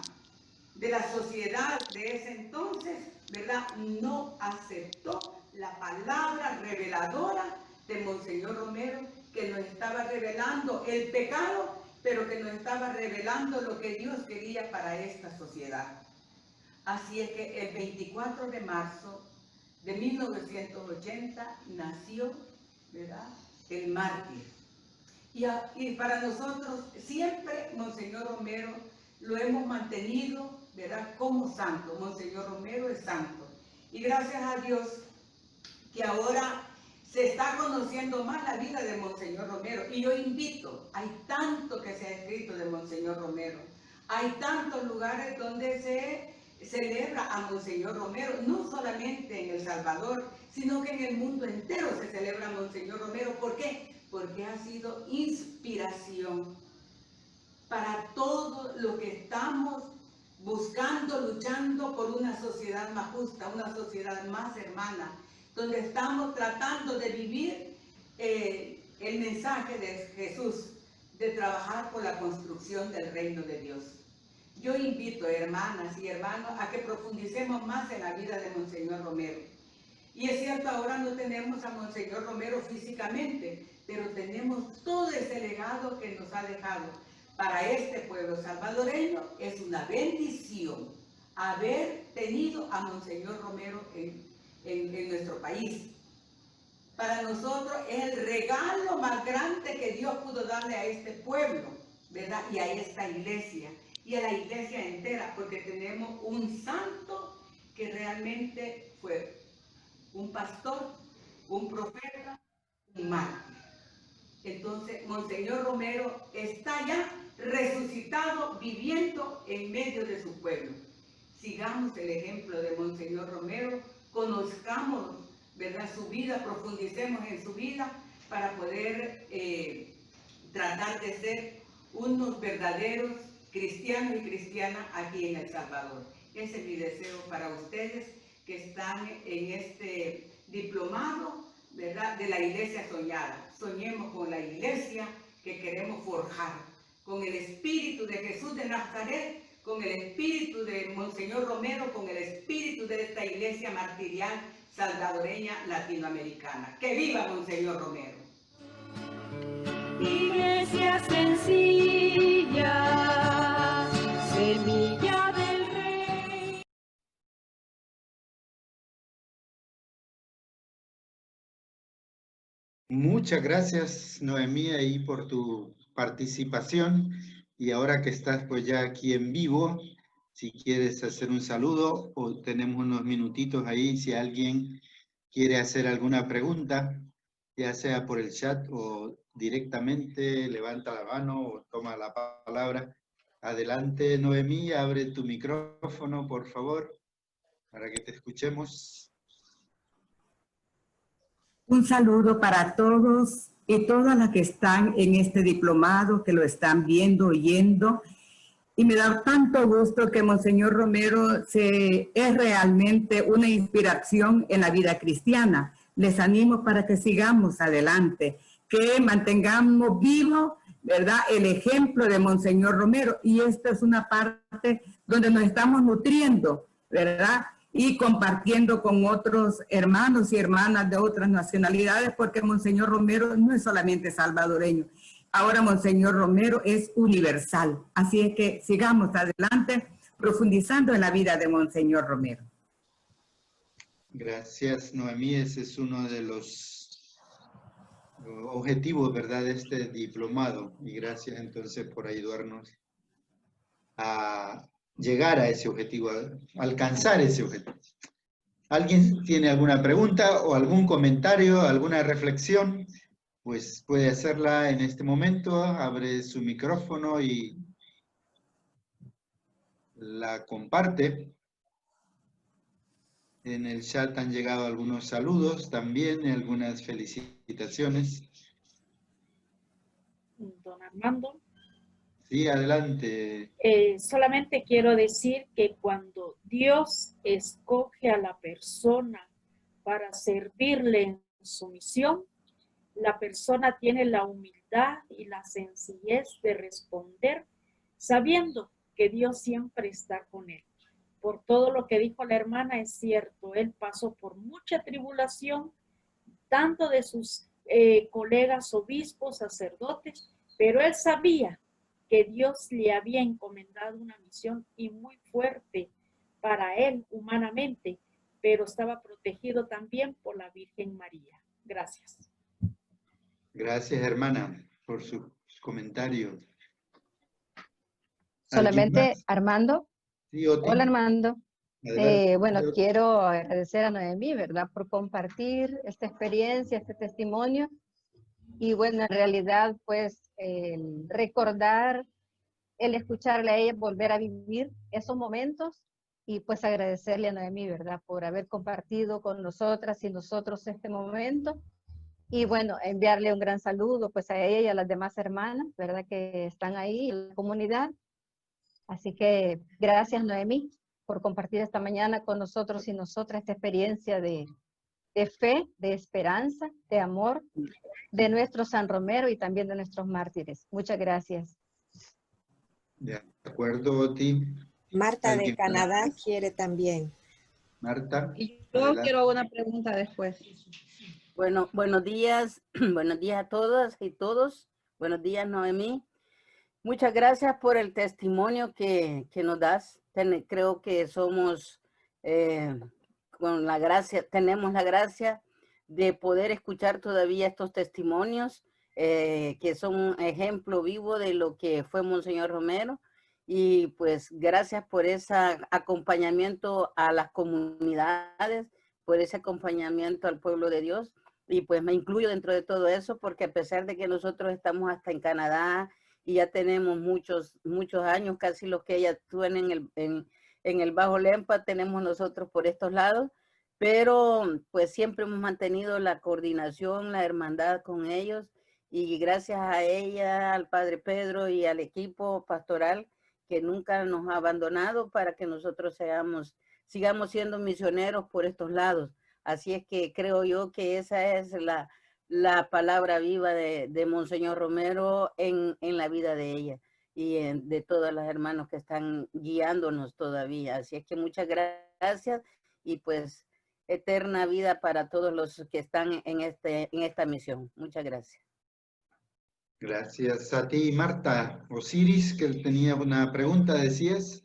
de la sociedad de ese entonces, ¿verdad?, no aceptó la palabra reveladora de Monseñor Romero, que nos estaba revelando el pecado, pero que nos estaba revelando lo que Dios quería para esta sociedad. Así es que el 24 de marzo de 1980 nació, ¿verdad?, el mártir. Y para nosotros siempre Monseñor Romero lo hemos mantenido, ¿verdad?, como santo. Monseñor Romero es santo. Y gracias a Dios que ahora se está conociendo más la vida de Monseñor Romero. Y yo invito, hay tanto que se ha escrito de Monseñor Romero. Hay tantos lugares donde se celebra a Monseñor Romero, no solamente en El Salvador, sino que en el mundo entero se celebra a Monseñor Romero. ¿Por qué? Porque ha sido inspiración para todo lo que estamos buscando, luchando por una sociedad más justa, una sociedad más hermana, donde estamos tratando de vivir el mensaje de Jesús, de trabajar por la construcción del reino de Dios. Yo invito, hermanas y hermanos, a que profundicemos más en la vida de Monseñor Romero. Y es cierto, ahora no tenemos a Monseñor Romero físicamente, pero tenemos todo ese legado que nos ha dejado. Para este pueblo salvadoreño es una bendición haber tenido a Monseñor Romero en nuestro país. Para nosotros es el regalo más grande que Dios pudo darle a este pueblo, ¿verdad? Y a esta iglesia, y a la iglesia entera, porque tenemos un santo que realmente fue un pastor, un profeta, un mártir. Entonces, Monseñor Romero está ya resucitado, viviendo en medio de su pueblo. Sigamos el ejemplo de Monseñor Romero, conozcamos, ¿verdad?, su vida, profundicemos en su vida para poder tratar de ser unos verdaderos cristianos y cristianas aquí en El Salvador. Ese es mi deseo para ustedes que están en este diplomado, ¿verdad?, de la iglesia soñada. Soñemos con la iglesia que queremos forjar, con el espíritu de Jesús de Nazaret, con el espíritu de Monseñor Romero, con el espíritu de esta iglesia martirial salvadoreña latinoamericana. ¡Que viva Monseñor Romero! Iglesia sencilla, semilla del Rey. Muchas gracias, Noemí, ahí por tu participación. Y ahora que estás pues ya aquí en vivo, si quieres hacer un saludo o tenemos unos minutitos ahí, si alguien quiere hacer alguna pregunta, ya sea por el chat o directamente, levanta la mano o toma la palabra. Adelante, Noemí, abre tu micrófono, por favor, para que te escuchemos. Un saludo para todos y todas las que están en este diplomado, que lo están viendo, oyendo. Y me da tanto gusto que Monseñor Romero es realmente una inspiración en la vida cristiana. Les animo para que sigamos adelante, que mantengamos vivo, ¿verdad?, el ejemplo de Monseñor Romero. Y esta es una parte donde nos estamos nutriendo, ¿verdad?, y compartiendo con otros hermanos y hermanas de otras nacionalidades, porque Monseñor Romero no es solamente salvadoreño. Ahora Monseñor Romero es universal. Así es que sigamos adelante profundizando en la vida de Monseñor Romero. Gracias, Noemí. Ese es uno de los objetivos, ¿verdad?, de este diplomado. Y gracias entonces por ayudarnos a llegar a ese objetivo, a alcanzar ese objetivo. ¿Alguien tiene alguna pregunta o algún comentario, alguna reflexión? Pues puede hacerla en este momento, abre su micrófono y la comparte. En el chat han llegado algunos saludos también, algunas felicitaciones. Armando. Sí, adelante. Solamente quiero decir que cuando Dios escoge a la persona para servirle en su misión, la persona tiene la humildad y la sencillez de responder, sabiendo que Dios siempre está con él. Por todo lo que dijo la hermana, es cierto, él pasó por mucha tribulación, tanto de sus colegas obispos, sacerdotes, pero él sabía que Dios le había encomendado una misión y muy fuerte para él humanamente, pero estaba protegido también por la Virgen María. Gracias. Gracias, hermana, por su comentario. Solamente, Armando. Sí, Oti. Hola, Armando. Bueno, Adelante. quiero agradecer a Noemí, ¿verdad? Por compartir esta experiencia, este testimonio. Y bueno, en realidad, pues, el recordar, el escucharle a ella, volver a vivir esos momentos y pues agradecerle a Noemí, ¿verdad? Por haber compartido con nosotras y nosotros este momento. Y bueno, enviarle un gran saludo pues a ella y a las demás hermanas, ¿verdad? Que están ahí en la comunidad. Así que gracias, Noemí, por compartir esta mañana con nosotros y nosotras esta experiencia de fe, de esperanza, de amor, de nuestro San Romero y también de nuestros mártires. Muchas gracias. De acuerdo, Oti. Marta de Canadá quiere también. Marta. Y yo quiero una pregunta después. Bueno, buenos días a todas y todos. Buenos días, Noemí. Muchas gracias por el testimonio que nos das. Creo que somos, con la gracia, tenemos la gracia de poder escuchar todavía estos testimonios, que son un ejemplo vivo de lo que fue Monseñor Romero. Y pues gracias por ese acompañamiento a las comunidades, por ese acompañamiento al pueblo de Dios. Y pues me incluyo dentro de todo eso, porque a pesar de que nosotros estamos hasta en Canadá y ya tenemos muchos años, casi los que ella tuvo en el Bajo Lempa, tenemos nosotros por estos lados, pero pues siempre hemos mantenido la coordinación, la hermandad con ellos, y gracias a ella, al Padre Pedro y al equipo pastoral que nunca nos ha abandonado para que nosotros sigamos siendo misioneros por estos lados. Así es que creo yo que esa es la palabra viva de Monseñor Romero en la vida de ella y de todos los hermanos que están guiándonos todavía. Así es que muchas gracias y pues eterna vida para todos los que están en esta misión. Muchas gracias. Gracias a ti, Marta. Osiris, que tenía una pregunta, decías.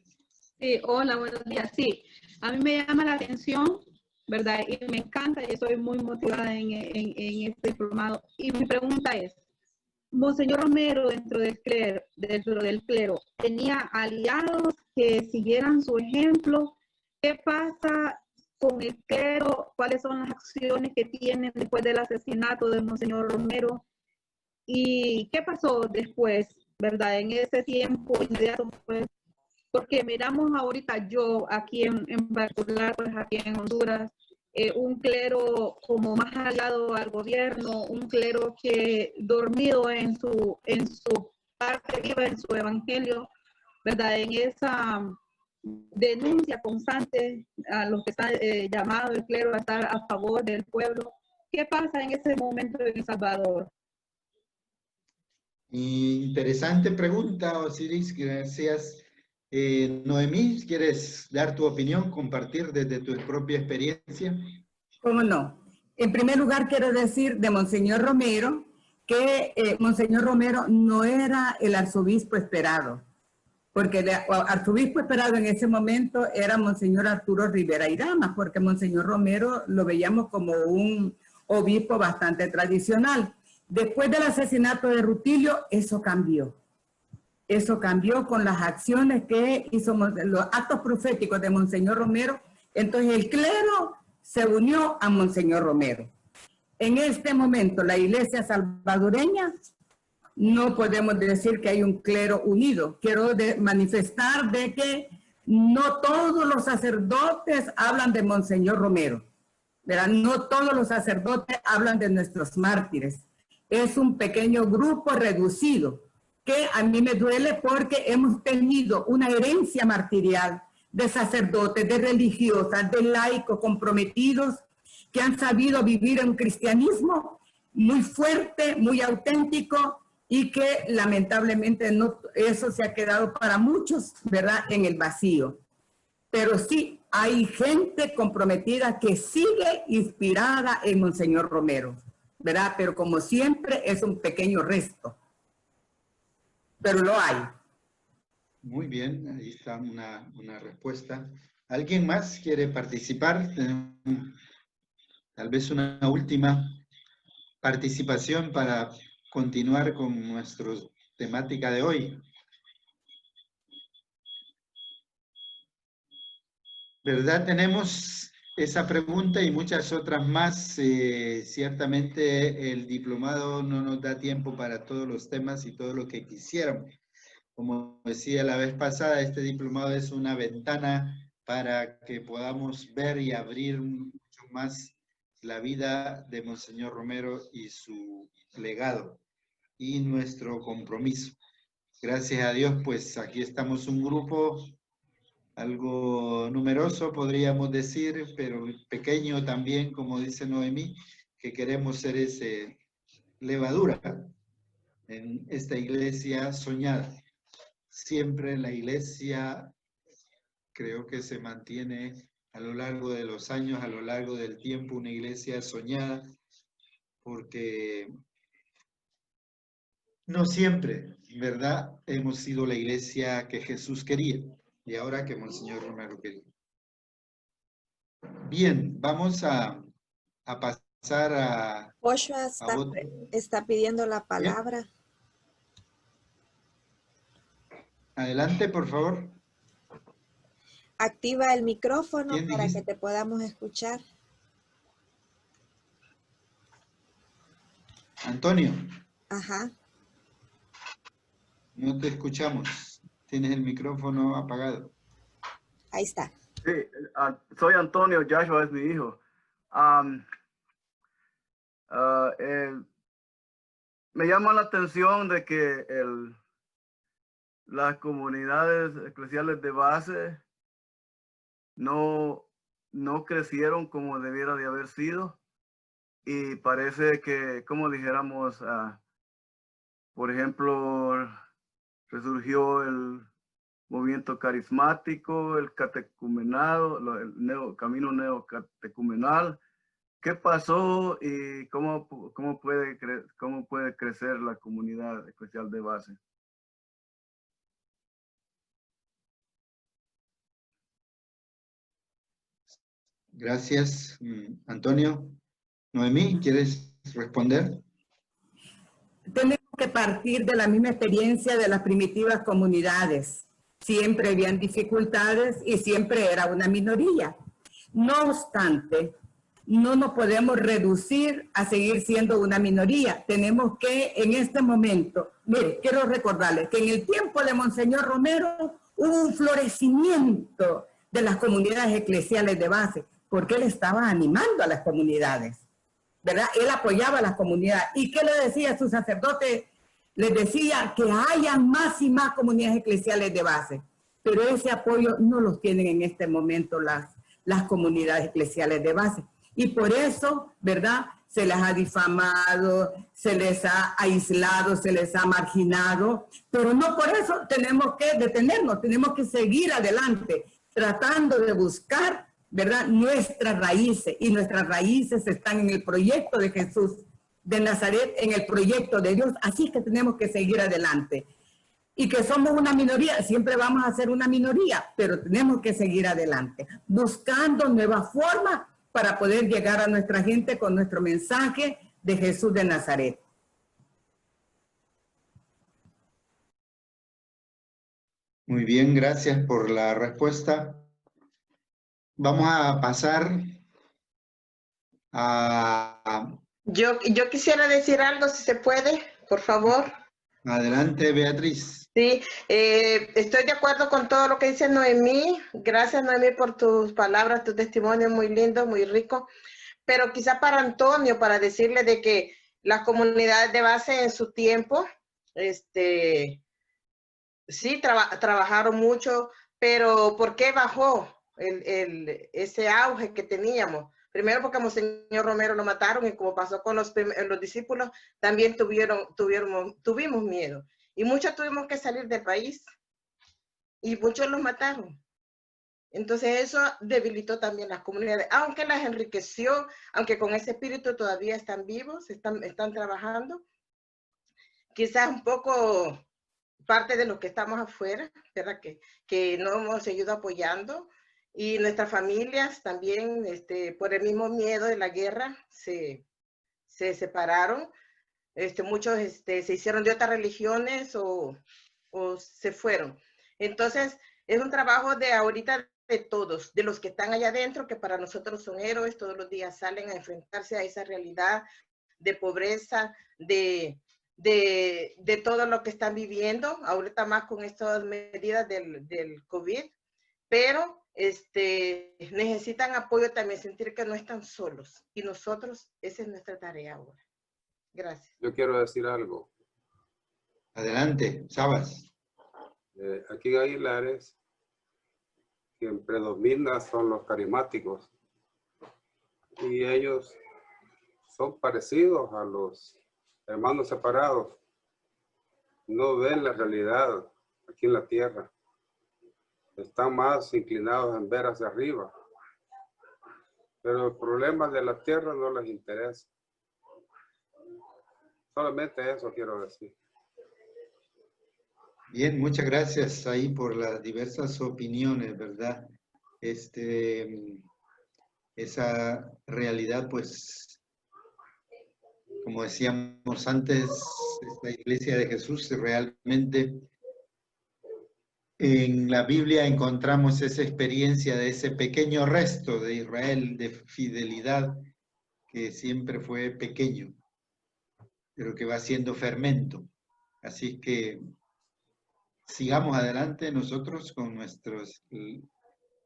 Sí, hola, buenos días. Sí, a mí me llama la atención, ¿verdad? Y me encanta y estoy muy motivada en este diplomado. Y mi pregunta es, Monseñor Romero dentro del clero, ¿tenía aliados que siguieran su ejemplo? ¿Qué pasa con el clero? ¿Cuáles son las acciones que tienen después del asesinato de Monseñor Romero? ¿Y qué pasó después, verdad? En ese tiempo inmediato, pues, porque miramos ahorita yo aquí en particular, pues aquí en Honduras, un clero como más aliado al gobierno, un clero que dormido en su parte viva, en su evangelio, ¿verdad? En esa denuncia constante a los que está llamado el clero a estar a favor del pueblo. ¿Qué pasa en ese momento en El Salvador? Interesante pregunta, Osiris, gracias. Noemí, ¿quieres dar tu opinión, compartir desde tu propia experiencia? ¿Cómo no? En primer lugar, quiero decir de Monseñor Romero que Monseñor Romero no era el arzobispo esperado, porque el arzobispo esperado en ese momento era Monseñor Arturo Rivera Irama, porque Monseñor Romero lo veíamos como un obispo bastante tradicional. Después del asesinato de Rutilio, eso cambió. Eso cambió con las acciones que hizo, los actos proféticos de Monseñor Romero. Entonces el clero se unió a Monseñor Romero. En este momento, la iglesia salvadoreña, no podemos decir que hay un clero unido. Quiero manifestar de que no todos los sacerdotes hablan de Monseñor Romero, ¿verdad? No todos los sacerdotes hablan de nuestros mártires. Es un pequeño grupo reducido. que a mí me duele porque hemos tenido una herencia martirial de sacerdotes, de religiosas, de laicos comprometidos que han sabido vivir un cristianismo muy fuerte, muy auténtico y que lamentablemente no, eso se ha quedado para muchos, ¿verdad?, en el vacío. Pero sí hay gente comprometida que sigue inspirada en Monseñor Romero, ¿verdad? Pero como siempre es un pequeño resto. Pero lo hay. Muy bien, ahí está una respuesta. ¿Alguien más quiere participar? Tal vez una última participación para continuar con nuestra temática de hoy. ¿Verdad? Tenemos esa pregunta y muchas otras más. Ciertamente el diplomado no nos da tiempo para todos los temas y todo lo que quisiéramos. Como decía la vez pasada, este diplomado es una ventana para que podamos ver y abrir mucho más la vida de Monseñor Romero y su legado y nuestro compromiso. Gracias a Dios, pues aquí estamos un grupo algo numeroso, podríamos decir, pero pequeño también, como dice Noemí, que queremos ser ese levadura en esta iglesia soñada. Siempre la iglesia creo que se mantiene a lo largo de los años, a lo largo del tiempo, una iglesia soñada, porque no siempre, ¿verdad?, hemos sido la iglesia que Jesús quería y ahora que Monseñor Romero quería. Bien, vamos a pasar a... Joshua está pidiendo la palabra. Bien. Adelante, por favor. Activa el micrófono para que te podamos escuchar. Antonio. Ajá. No te escuchamos. Tienes el micrófono apagado. Ahí está. Sí, soy Antonio, Joshua es mi hijo. Me llama la atención de que las comunidades eclesiales de base no crecieron como debiera de haber sido y parece que, como dijéramos, por ejemplo, resurgió el movimiento carismático, el catecumenado, el camino neocatecumenal. ¿Qué pasó y cómo puede crecer la comunidad eclesial de base? Gracias, Antonio. Noemí, ¿quieres responder? Tenemos que partir de la misma experiencia de las primitivas comunidades. Siempre habían dificultades y siempre era una minoría. No obstante, no nos podemos reducir a seguir siendo una minoría. Tenemos que en este momento, mire, quiero recordarles que en el tiempo de Monseñor Romero hubo un florecimiento de las comunidades eclesiales de base, porque él estaba animando a las comunidades, ¿verdad? Él apoyaba a las comunidades. ¿Y qué le decía a sus sacerdotes? Les decía que haya más y más comunidades eclesiales de base, pero ese apoyo no los tienen en este momento las comunidades eclesiales de base. Y por eso, ¿verdad?, se les ha difamado, se les ha aislado, se les ha marginado, pero no por eso tenemos que detenernos, tenemos que seguir adelante, tratando de buscar, ¿verdad?, nuestras raíces, y nuestras raíces están en el proyecto de Jesús de Nazaret, en el proyecto de Dios, así que tenemos que seguir adelante. Y que somos una minoría, siempre vamos a ser una minoría, pero tenemos que seguir adelante, buscando nuevas formas para poder llegar a nuestra gente con nuestro mensaje de Jesús de Nazaret. Muy bien, gracias por la respuesta. Vamos a pasar a... Yo quisiera decir algo, si se puede, por favor. Adelante, Beatriz. Sí, estoy de acuerdo con todo lo que dice Noemí. Gracias, Noemí, por tus palabras, tu testimonio muy lindo, muy rico. Pero quizá para Antonio, para decirle de que las comunidades de base en su tiempo Sí, trabajaron mucho, pero ¿por qué bajó ese auge que teníamos? Primero porque a Monseñor Romero lo mataron y como pasó con los discípulos, también tuvimos miedo. Y muchos tuvimos que salir del país y muchos los mataron. Entonces eso debilitó también las comunidades, aunque las enriqueció, aunque con ese espíritu todavía están vivos, están trabajando. Quizás un poco parte de los que estamos afuera, ¿verdad? Que no hemos seguido apoyando, y nuestras familias también, por el mismo miedo de la guerra, se separaron. Muchos se hicieron de otras religiones o se fueron. Entonces, es un trabajo de ahorita de todos, de los que están allá adentro, que para nosotros son héroes, todos los días salen a enfrentarse a esa realidad de pobreza, de todo lo que están viviendo, ahorita más con estas medidas del COVID, pero necesitan apoyo también, sentir que no están solos, y nosotros, esa es nuestra tarea ahora. Gracias. Yo quiero decir algo. Adelante, Sabas. Aquí en Aguilares, quien predomina son los carismáticos, y ellos son parecidos a los hermanos separados. No ven la realidad aquí en la tierra. Están más inclinados en ver hacia arriba. Pero el problema de la tierra no les interesa. Solamente eso quiero decir. Bien, muchas gracias ahí por las diversas opiniones, ¿verdad? Esa realidad, pues, como decíamos antes, la Iglesia de Jesús realmente en la Biblia encontramos esa experiencia de ese pequeño resto de Israel de fidelidad que siempre fue pequeño, pero que va siendo fermento. Así es que sigamos adelante nosotros con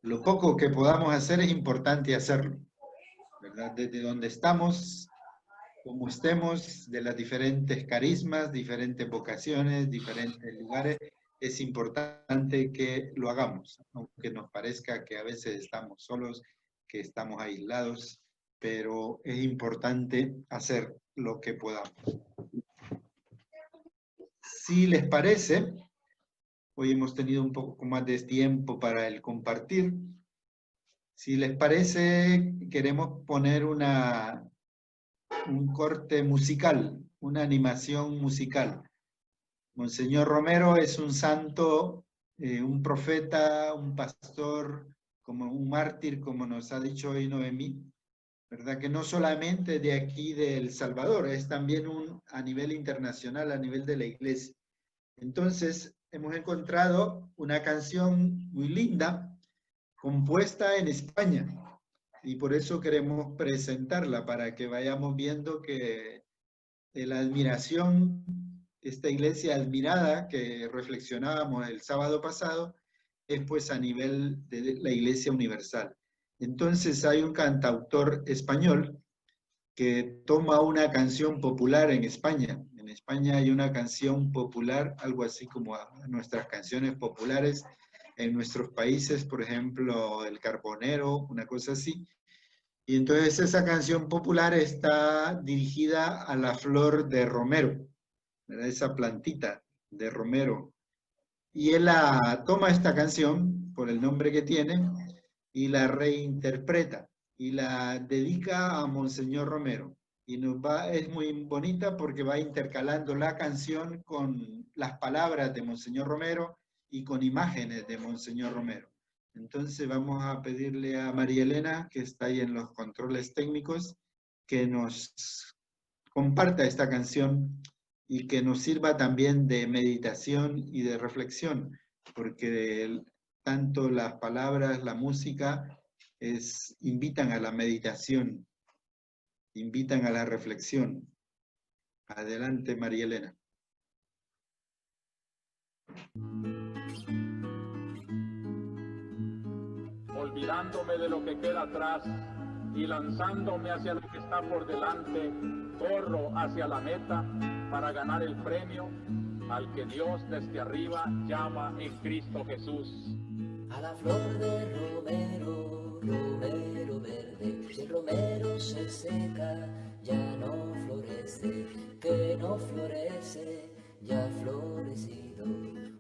lo poco que podamos hacer es importante hacerlo, ¿verdad? Desde donde estamos, como estemos, de las diferentes carismas, diferentes vocaciones, diferentes lugares, es importante que lo hagamos, aunque nos parezca que a veces estamos solos, que estamos aislados, pero es importante hacer lo que podamos. Si les parece, hoy hemos tenido un poco más de tiempo para el compartir. Si les parece, queremos poner un corte musical, una animación musical. Monseñor Romero es un santo, un profeta, un pastor, como un mártir, como nos ha dicho hoy Noemí, ¿verdad? Que no solamente de aquí de El Salvador, es también a nivel internacional, a nivel de la iglesia. Entonces, hemos encontrado una canción muy linda, compuesta en España, y por eso queremos presentarla, para que vayamos viendo que la admiración, esta iglesia admirada que reflexionábamos el sábado pasado, es pues a nivel de la Iglesia Universal. Entonces hay un cantautor español que toma una canción popular en España. En España hay una canción popular, algo así como nuestras canciones populares en nuestros países, por ejemplo, El Carbonero, una cosa así. Y entonces esa canción popular está dirigida a la flor de romero, ¿verdad? Esa plantita de romero. Y él toma esta canción por el nombre que tiene y la reinterpreta y la dedica a Monseñor Romero. Y es muy bonita porque va intercalando la canción con las palabras de Monseñor Romero y con imágenes de Monseñor Romero. Entonces vamos a pedirle a María Elena, que está ahí en los controles técnicos, que nos comparta esta canción y que nos sirva también de meditación y de reflexión, porque tanto las palabras, la música, invitan a la meditación, invitan a la reflexión. Adelante, María Elena. Olvidándome de lo que queda atrás y lanzándome hacia lo que está por delante, corro hacia la meta, para ganar el premio al que Dios desde arriba llama en Cristo Jesús. A la flor de romero, romero verde, si el romero se seca, ya no florece, que no florece, ya florecido,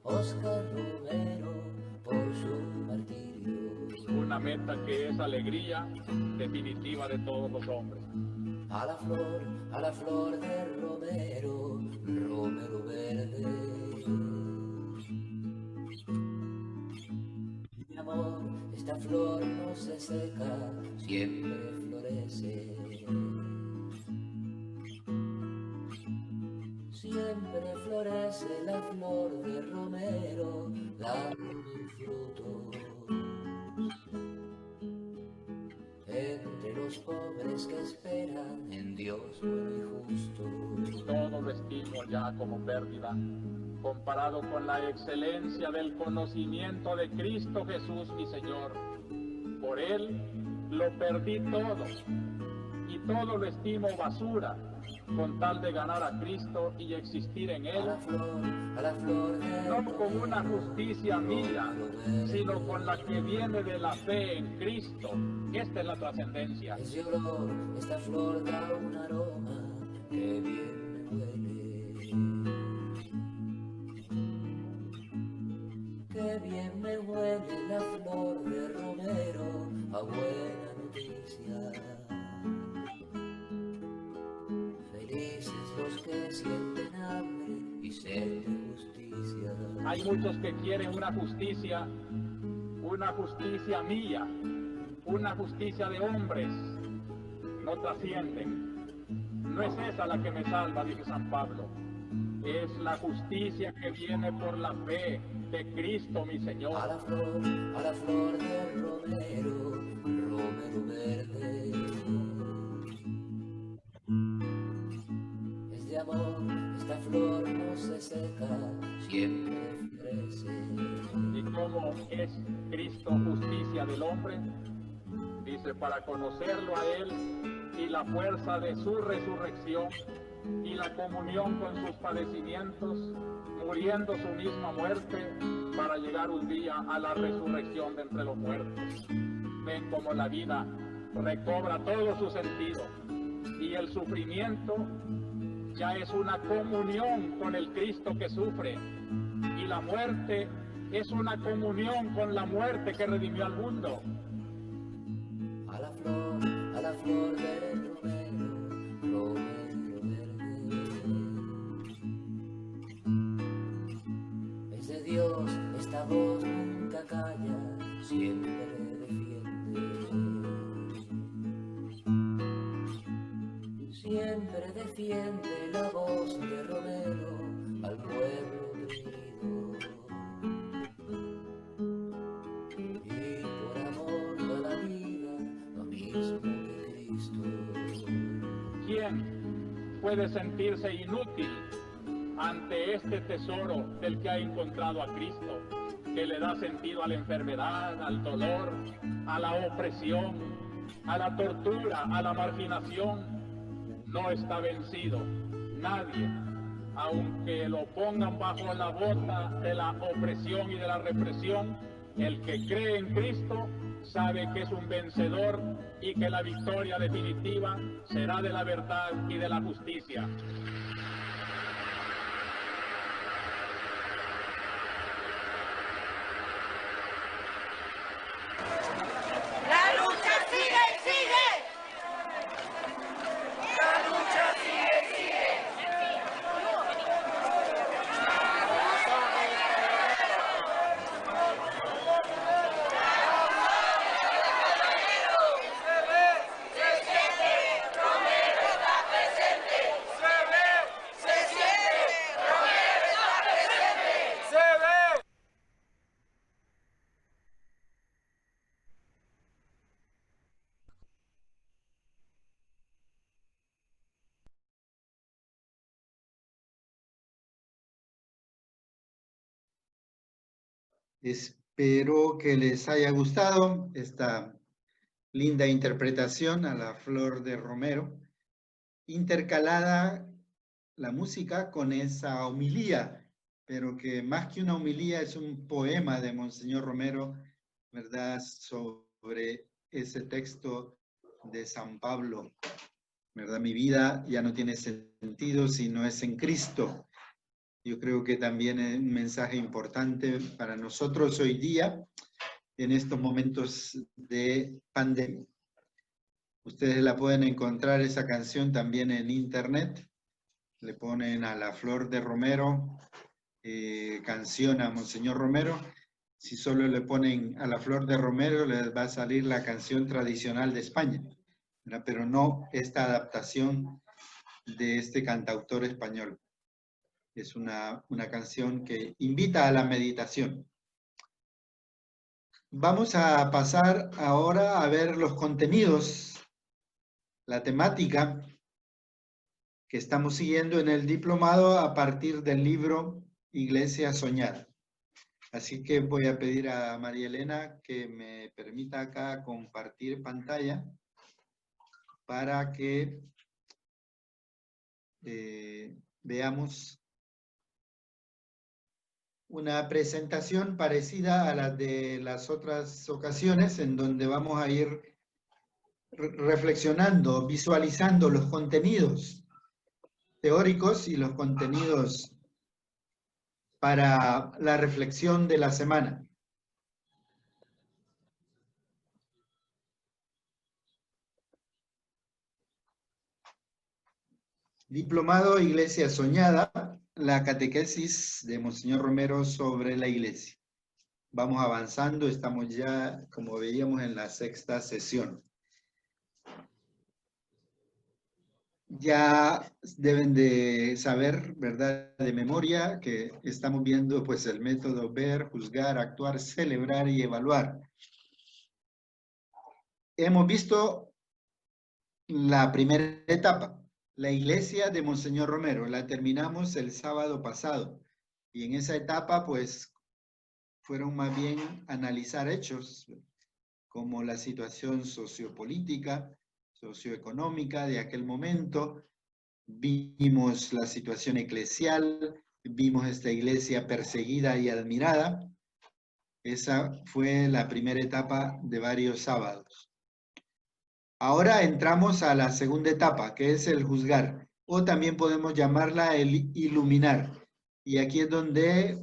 Oscar Romero, por su martirio. Una meta que es alegría definitiva de todos los hombres. A la flor de romero, romero verde. Mi amor, esta flor no se seca, siempre florece. Siempre florece la flor de romero, dando mil frutos. Entre los pobres que esperan en Dios bueno y justo. Todo lo estimo ya como pérdida, comparado con la excelencia del conocimiento de Cristo Jesús mi Señor. Por Él lo perdí todo, y todo lo estimo basura, con tal de ganar a Cristo y existir en Él, no con una justicia mía, sino con la que viene de la fe en Cristo. Esta es la trascendencia. Ese olor, esta flor da un aroma que bien me huele. Qué bien me huele la flor de romero, a buena noticia. Felices los que sienten hambre y sed de justicia. Hay muchos que quieren una justicia mía, una justicia de hombres. No trascienden. No es esa la que me salva, dice San Pablo. Es la justicia que viene por la fe de Cristo mi Señor. A la flor de romero, romero verde. Es de amor, esta flor no se seca, siempre florece. ¿Y cómo es Cristo justicia del hombre? Dice, para conocerlo a Él y la fuerza de su resurrección y la comunión con sus padecimientos, muriendo su misma muerte para llegar un día a la resurrección de entre los muertos. Ven cómo la vida recobra todo su sentido y el sufrimiento ya es una comunión con el Cristo que sufre, y la muerte es una comunión con la muerte que redimió al mundo. A la flor de romero, romero verde. Es de Dios, esta voz nunca calla, siempre defiende. Siempre defiende la voz de Romero al pueblo unido. Y por amor a la vida, lo mismo que Cristo. ¿Quién puede sentirse inútil ante este tesoro del que ha encontrado a Cristo, que le da sentido a la enfermedad, al dolor, a la opresión, a la tortura, a la marginación? No está vencido nadie, aunque lo pongan bajo la bota de la opresión y de la represión. El que cree en Cristo sabe que es un vencedor y que la victoria definitiva será de la verdad y de la justicia. La lucha sigue y sigue. La lucha sigue y sigue. Se siente, Romero está presente. Se siente, Romero está presente. Se ve. Espero que les haya gustado esta linda interpretación a la flor de romero, intercalada la música con esa homilía, pero que más que una homilía es un poema de Monseñor Romero, ¿verdad? Sobre ese texto de San Pablo, ¿verdad? Mi vida ya no tiene sentido si no es en Cristo. Yo creo que también es un mensaje importante para nosotros hoy día, en estos momentos de pandemia. Ustedes la pueden encontrar esa canción también en internet. Le ponen a La Flor de Romero, canción a Monseñor Romero. Si solo le ponen a La Flor de Romero, les va a salir la canción tradicional de España, ¿verdad? Pero no esta adaptación de este cantautor español. Es una canción que invita a la meditación. Vamos a pasar ahora a ver los contenidos, la temática que estamos siguiendo en el diplomado a partir del libro Iglesia Soñada. Así que voy a pedir a María Elena que me permita acá compartir pantalla para que veamos una presentación parecida a la de las otras ocasiones, en donde vamos a ir reflexionando, visualizando los contenidos teóricos y los contenidos para la reflexión de la semana. Diplomado Iglesia Soñada, la catequesis de Monseñor Romero sobre la Iglesia. Vamos avanzando, estamos ya, como veíamos, en la 6ª sesión. Ya deben de saber, ¿verdad?, de memoria, que estamos viendo pues el método ver, juzgar, actuar, celebrar y evaluar. Hemos visto la primera etapa, la iglesia de Monseñor Romero. La terminamos el sábado pasado. Y en esa etapa pues fueron más bien analizar hechos como la situación sociopolítica, socioeconómica de aquel momento, vimos la situación eclesial, vimos esta iglesia perseguida y admirada. Esa fue la primera etapa de varios sábados. Ahora entramos a la segunda etapa, que es el juzgar, o también podemos llamarla el iluminar. Y aquí es donde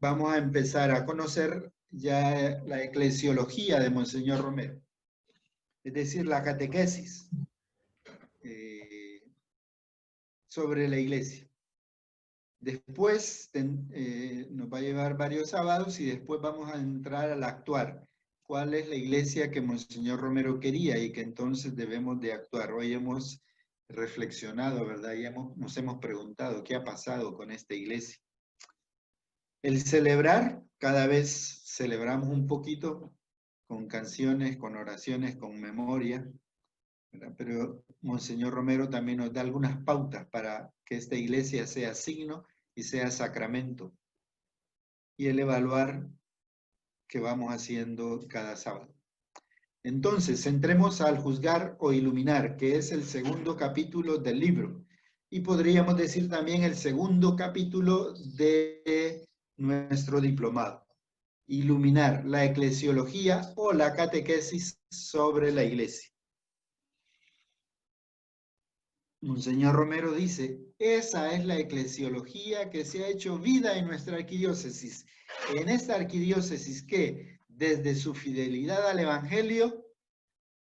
vamos a empezar a conocer ya la eclesiología de Monseñor Romero. Es decir, la catequesis sobre la iglesia. Después nos va a llevar varios sábados y después vamos a entrar al actuar. ¿Cuál es la iglesia que Monseñor Romero quería y que entonces debemos de actuar? Hoy hemos reflexionado, ¿verdad? Y nos hemos preguntado qué ha pasado con esta iglesia. El celebrar, cada vez celebramos un poquito con canciones, con oraciones, con memoria, ¿verdad? Pero Monseñor Romero también nos da algunas pautas para que esta iglesia sea signo y sea sacramento. Y el evaluar que vamos haciendo cada sábado. Entonces, entremos al juzgar o iluminar, que es el segundo capítulo del libro. Y podríamos decir también el segundo capítulo de nuestro diplomado. Iluminar, la eclesiología o la catequesis sobre la iglesia. Monseñor Romero dice, esa es la eclesiología que se ha hecho vida en nuestra arquidiócesis. En esta arquidiócesis que, desde su fidelidad al Evangelio,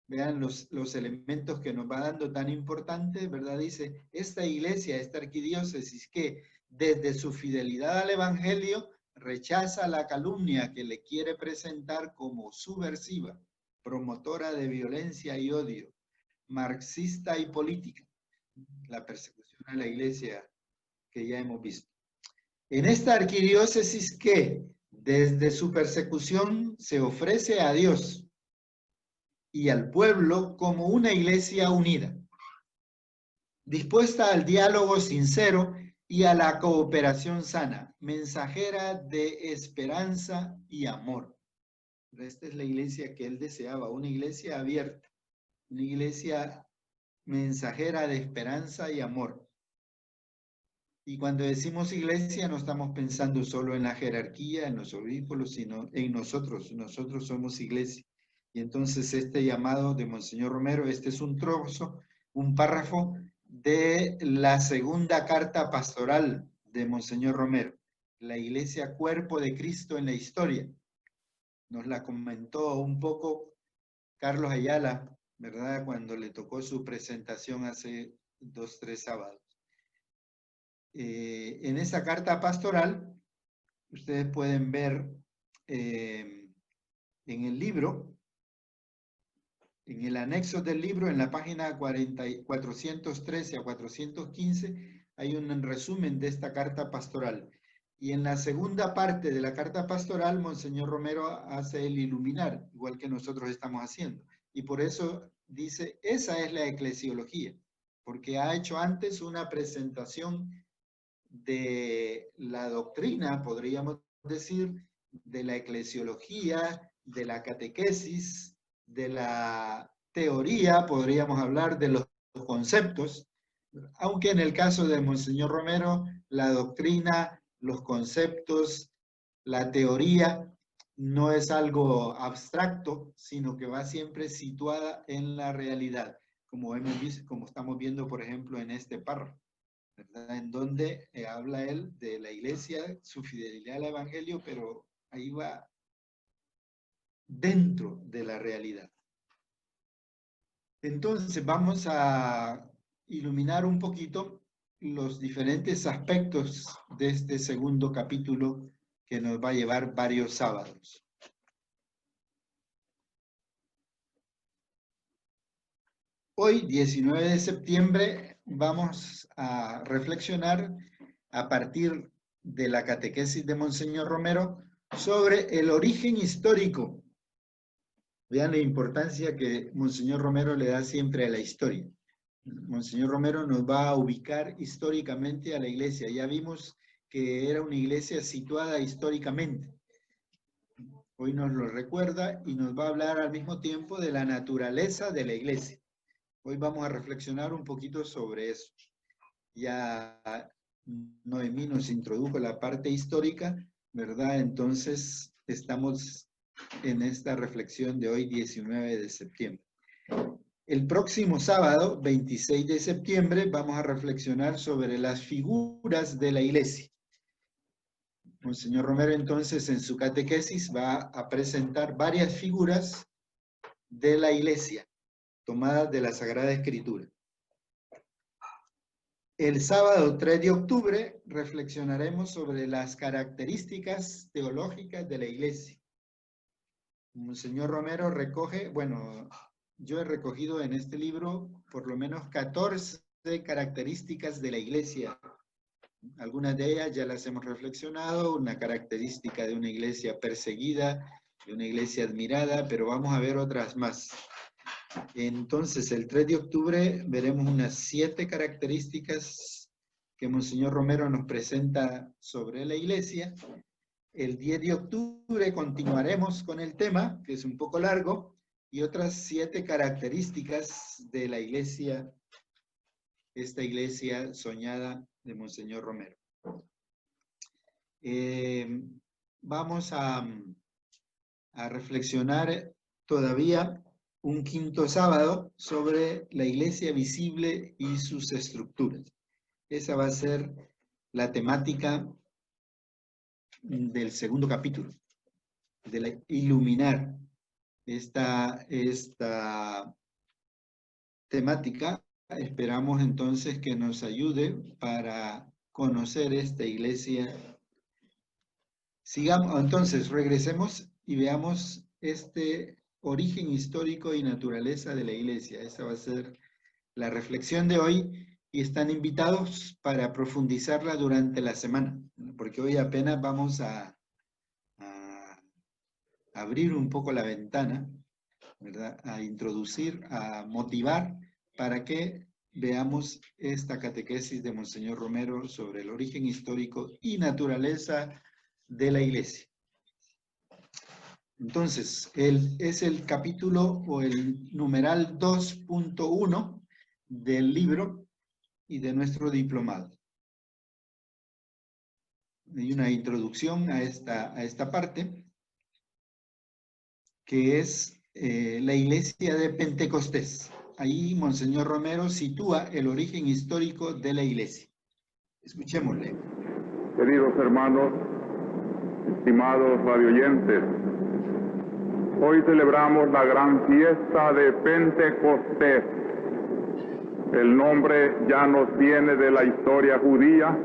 vean los elementos que nos va dando tan importantes, ¿verdad? Dice, esta iglesia, esta arquidiócesis que, desde su fidelidad al Evangelio, rechaza la calumnia que le quiere presentar como subversiva, promotora de violencia y odio, marxista y política. La persecución a la iglesia que ya hemos visto. En esta arquidiócesis que desde su persecución se ofrece a Dios y al pueblo como una iglesia unida, dispuesta al diálogo sincero y a la cooperación sana, mensajera de esperanza y amor. Esta es la iglesia que él deseaba, una iglesia abierta, una iglesia mensajera de esperanza y amor. Y cuando decimos iglesia no estamos pensando solo en la jerarquía, en los obispos, sino en nosotros. Nosotros somos iglesia. Y entonces este llamado de Monseñor Romero, este es un trozo, un párrafo de la segunda carta pastoral de Monseñor Romero. La iglesia cuerpo de Cristo en la historia. Nos la comentó un poco Carlos Ayala, ¿verdad? Cuando le tocó su presentación hace 2, 3 sábados. En esa carta pastoral, ustedes pueden ver en el libro, en el anexo del libro, en la página 413 a 415, hay un resumen de esta carta pastoral. Y en la segunda parte de la carta pastoral, Monseñor Romero hace el iluminar, igual que nosotros estamos haciendo. Y por eso dice, esa es la eclesiología, porque ha hecho antes una presentación de la doctrina, podríamos decir, de la eclesiología, de la catequesis, de la teoría, podríamos hablar de los conceptos, aunque en el caso de Monseñor Romero, la doctrina, los conceptos, la teoría, no es algo abstracto, sino que va siempre situada en la realidad, como hemos visto, como estamos viendo, por ejemplo, en este párrafo, ¿verdad? En donde habla él de la iglesia, su fidelidad al evangelio, pero ahí va dentro de la realidad. Entonces vamos a iluminar un poquito los diferentes aspectos de este segundo capítulo que nos va a llevar varios sábados. Hoy, 19 de septiembre, vamos a reflexionar a partir de la catequesis de Monseñor Romero sobre el origen histórico. Vean la importancia que Monseñor Romero le da siempre a la historia. Monseñor Romero nos va a ubicar históricamente a la iglesia. Ya vimos que era una iglesia situada históricamente. Hoy nos lo recuerda y nos va a hablar al mismo tiempo de la naturaleza de la iglesia. Hoy vamos a reflexionar un poquito sobre eso. Ya Noemí nos introdujo la parte histórica, ¿verdad? Entonces estamos en esta reflexión de hoy, 19 de septiembre. El próximo sábado, 26 de septiembre, vamos a reflexionar sobre las figuras de la iglesia. Monseñor Romero, entonces, en su catequesis va a presentar varias figuras de la iglesia, tomadas de la Sagrada Escritura. El sábado 3 de octubre reflexionaremos sobre las características teológicas de la iglesia. Monseñor Romero recoge, bueno, yo he recogido en este libro por lo menos 14 características de la iglesia. Algunas de ellas ya las hemos reflexionado, una característica de una iglesia perseguida, de una iglesia admirada, pero vamos a ver otras más. Entonces, el 3 de octubre veremos unas 7 características que Monseñor Romero nos presenta sobre la iglesia. El 10 de octubre continuaremos con el tema, que es un poco largo, y otras 7 características de la iglesia, esta iglesia soñada de Monseñor Romero. Vamos a reflexionar todavía un quinto sábado sobre la iglesia visible y sus estructuras. Esa va a ser la temática del segundo capítulo, de iluminar esta temática. Esperamos entonces que nos ayude para conocer esta iglesia. Sigamos, entonces regresemos y veamos este origen histórico y naturaleza de la iglesia. Esa va a ser la reflexión de hoy y están invitados para profundizarla durante la semana, porque hoy apenas vamos a abrir un poco la ventana, ¿verdad? A introducir, a motivar para que veamos esta catequesis de Monseñor Romero sobre el origen histórico y naturaleza de la iglesia. Entonces, es el capítulo o el numeral 2.1 del libro y de nuestro diplomado. hay una introducción a esta parte, que es la iglesia de Pentecostés. Ahí Monseñor Romero sitúa el origen histórico de la iglesia. Escuchémosle. Queridos hermanos, estimados radioyentes, hoy celebramos la gran fiesta de Pentecostés. El nombre ya nos viene de la historia judía,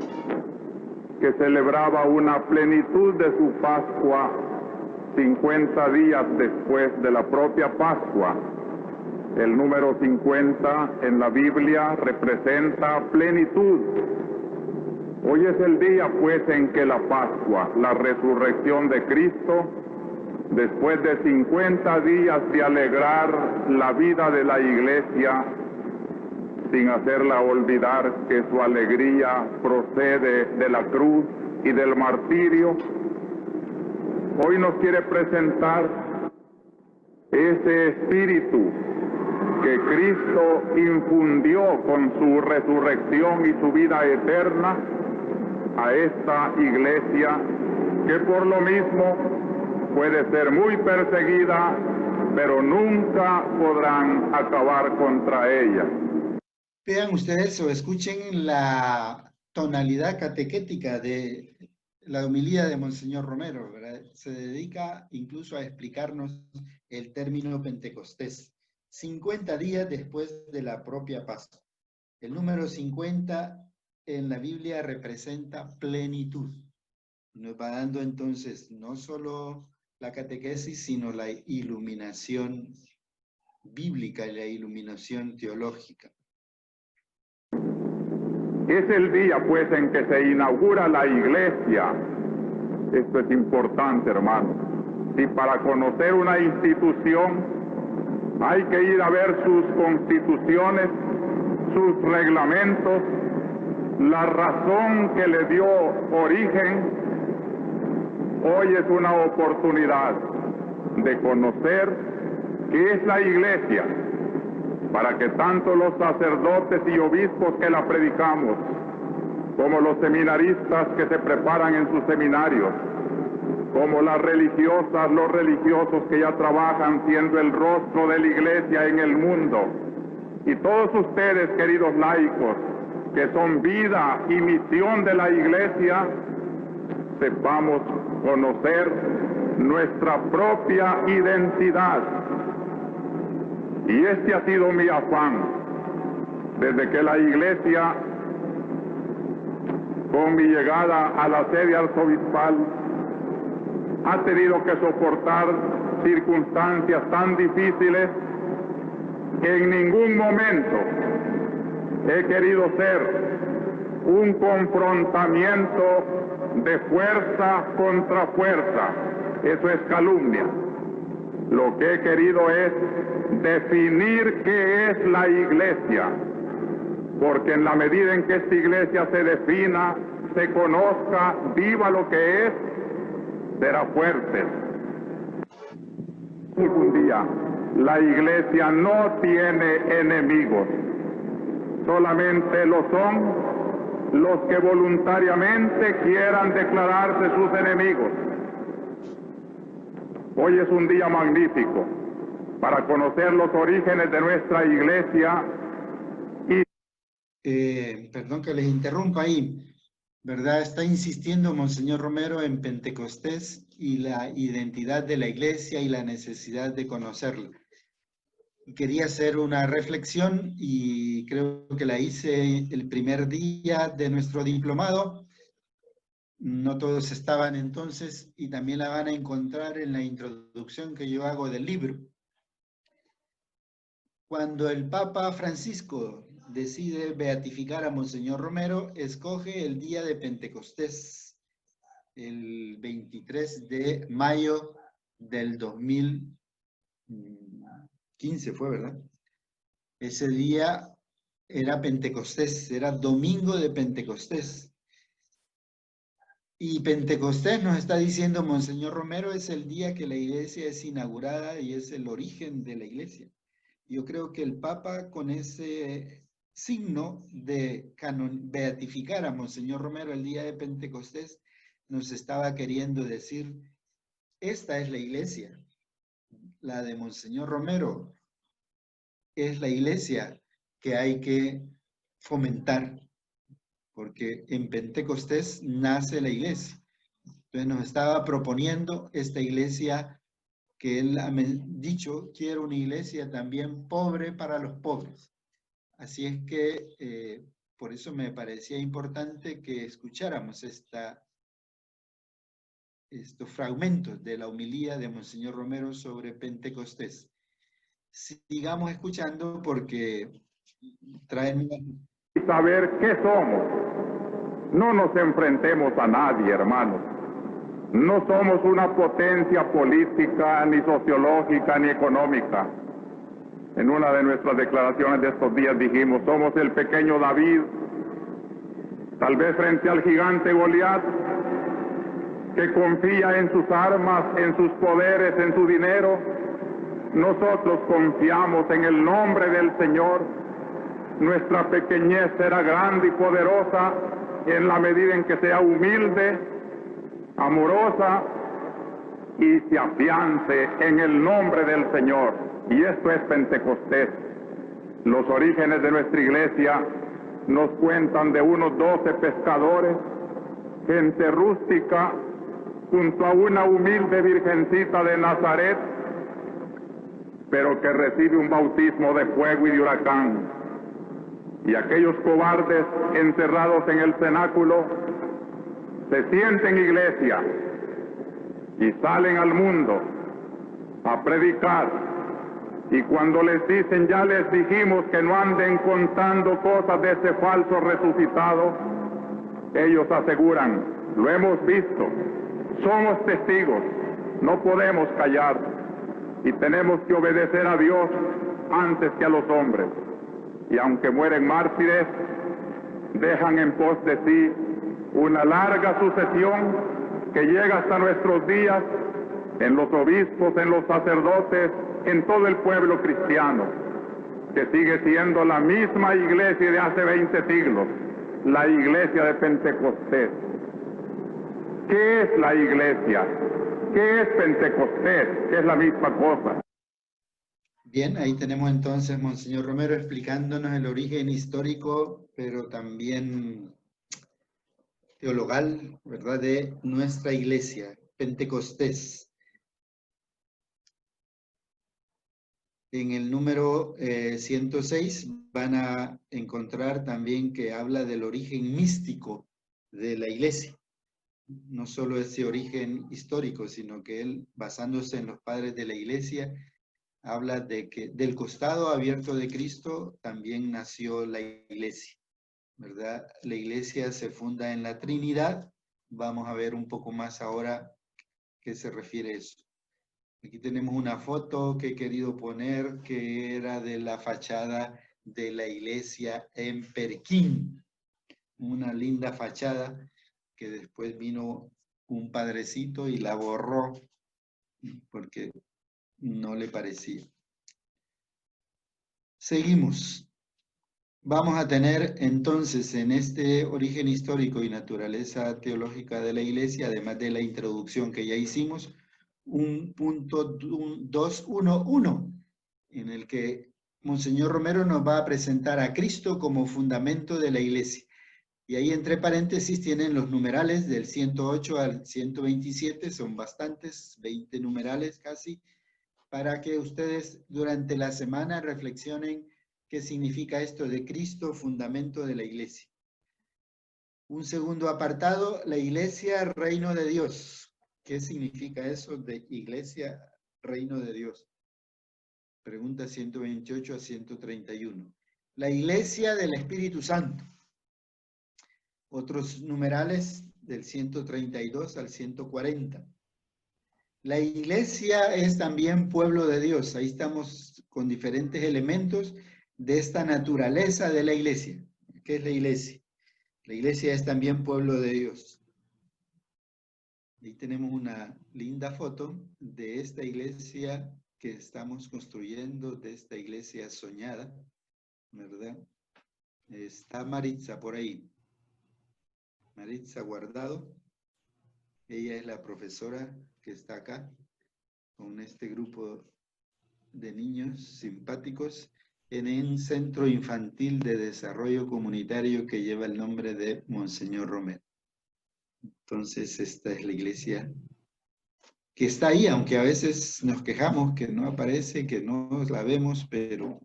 que celebraba una plenitud de su Pascua 50 días después de la propia Pascua. El número 50 en la Biblia representa plenitud. Hoy es el día, pues, en que la Pascua, la resurrección de Cristo, después de 50 días de alegrar la vida de la Iglesia, sin hacerla olvidar que su alegría procede de la cruz y del martirio, hoy nos quiere presentar ese espíritu que Cristo infundió con su resurrección y su vida eterna a esta iglesia, que por lo mismo puede ser muy perseguida, pero nunca podrán acabar contra ella. Vean ustedes o escuchen la tonalidad catequética de la homilía de Monseñor Romero, ¿verdad? Se dedica incluso a explicarnos el término Pentecostés, 50 días después de la propia Pascua. El número 50 en la Biblia representa plenitud. Nos va dando entonces no solo la catequesis, sino la iluminación bíblica y la iluminación teológica. Es el día, pues, en que se inaugura la iglesia. Esto es importante, hermano. Si para conocer una institución hay que ir a ver sus constituciones, sus reglamentos, la razón que le dio origen, hoy es una oportunidad de conocer qué es la iglesia, para que tanto los sacerdotes y obispos que la predicamos, como los seminaristas que se preparan en sus seminarios, como las religiosas, los religiosos que ya trabajan siendo el rostro de la iglesia en el mundo, y todos ustedes, queridos laicos, que son vida y misión de la iglesia, sepamos conocer nuestra propia identidad. Y este ha sido mi afán, desde que la iglesia, con mi llegada a la sede arzobispal, ha tenido que soportar circunstancias tan difíciles que en ningún momento he querido ser un confrontamiento de fuerza contra fuerza. Eso es calumnia. Lo que he querido es definir qué es la iglesia, porque en la medida en que esta iglesia se defina, se conozca, viva lo que es, será fuerte. Un día, la iglesia no tiene enemigos, solamente lo son los que voluntariamente quieran declararse sus enemigos. Hoy es un día magnífico para conocer los orígenes de nuestra iglesia y... Perdón que les interrumpa ahí, ¿verdad? Está insistiendo Monseñor Romero en Pentecostés y la identidad de la iglesia y la necesidad de conocerla. Quería hacer una reflexión y creo que la hice el primer día de nuestro diplomado. No todos estaban entonces y también la van a encontrar en la introducción que yo hago del libro. Cuando el Papa Francisco decide beatificar a Monseñor Romero, escoge el día de Pentecostés, el 23 de mayo del 2015 fue, ¿verdad? Ese día era Pentecostés, era domingo de Pentecostés. Y Pentecostés nos está diciendo Monseñor Romero, es el día que la iglesia es inaugurada y es el origen de la iglesia. Yo creo que el Papa con ese signo de beatificar a Monseñor Romero el día de Pentecostés nos estaba queriendo decir, esta es la iglesia, la de Monseñor Romero, es la iglesia que hay que fomentar, porque en Pentecostés nace la iglesia. Entonces nos estaba proponiendo esta iglesia que él ha dicho, quiero una iglesia también pobre para los pobres. Así es que por eso me parecía importante que escucháramos estos fragmentos de la homilía de Monseñor Romero sobre Pentecostés. Sigamos escuchando porque traen... Saber qué somos. No nos enfrentemos a nadie, hermanos. No somos una potencia política, ni sociológica, ni económica. En una de nuestras declaraciones de estos días dijimos, somos el pequeño David, tal vez frente al gigante Goliat, que confía en sus armas, en sus poderes, en su dinero. Nosotros confiamos en el nombre del Señor. Nuestra pequeñez será grande y poderosa en la medida en que sea humilde, amorosa y se afiance en el nombre del Señor. Y esto es Pentecostés. Los orígenes de nuestra iglesia nos cuentan de unos 12 pescadores, gente rústica, junto a una humilde virgencita de Nazaret, pero que recibe un bautismo de fuego y de huracán. Y aquellos cobardes encerrados en el cenáculo se sienten iglesia y salen al mundo a predicar. Y cuando les dicen, ya les dijimos que no anden contando cosas de ese falso resucitado, ellos aseguran, lo hemos visto, somos testigos, no podemos callar y tenemos que obedecer a Dios antes que a los hombres. Y aunque mueren mártires, dejan en pos de sí una larga sucesión que llega hasta nuestros días en los obispos, en los sacerdotes, en todo el pueblo cristiano, que sigue siendo la misma iglesia de hace 20 siglos, la iglesia de Pentecostés. ¿Qué es la iglesia? ¿Qué es Pentecostés? ¿Qué es la misma cosa? Bien, ahí tenemos entonces Monseñor Romero explicándonos el origen histórico, pero también teologal, ¿verdad?, de nuestra iglesia, Pentecostés. En el número 106 van a encontrar también que habla del origen místico de la iglesia. No solo ese origen histórico, sino que él, basándose en los padres de la iglesia, habla de que del costado abierto de Cristo también nació la iglesia, ¿verdad? La iglesia se funda en la Trinidad. Vamos a ver un poco más ahora qué se refiere a eso. Aquí tenemos una foto que he querido poner que era de la fachada de la iglesia en Perquín. Una linda fachada que después vino un padrecito y la borró porque no le parecía. Seguimos. Vamos a tener entonces en este origen histórico y naturaleza teológica de la iglesia, además de la introducción que ya hicimos, un punto 2.1.1 en el que Monseñor Romero nos va a presentar a Cristo como fundamento de la iglesia. Y ahí entre paréntesis tienen los numerales del 108 al 127, son bastantes, 20 numerales casi, para que ustedes durante la semana reflexionen qué significa esto de Cristo, fundamento de la iglesia. Un segundo apartado, la iglesia, reino de Dios. ¿Qué significa eso de iglesia, reino de Dios? Pregunta 128 a 131. La iglesia del Espíritu Santo. Otros numerales del 132 al 140. La iglesia es también pueblo de Dios. Ahí estamos con diferentes elementos de esta naturaleza de la iglesia. ¿Qué es la iglesia? La iglesia es también pueblo de Dios. Ahí tenemos una linda foto de esta iglesia que estamos construyendo, de esta iglesia soñada, ¿verdad? Está Maritza por ahí. Maritza Guardado. Ella es la profesora que está acá con este grupo de niños simpáticos en un centro infantil de desarrollo comunitario que lleva el nombre de Monseñor Romero. Entonces, esta es la iglesia que está ahí, aunque a veces nos quejamos que no aparece, que no la vemos, pero,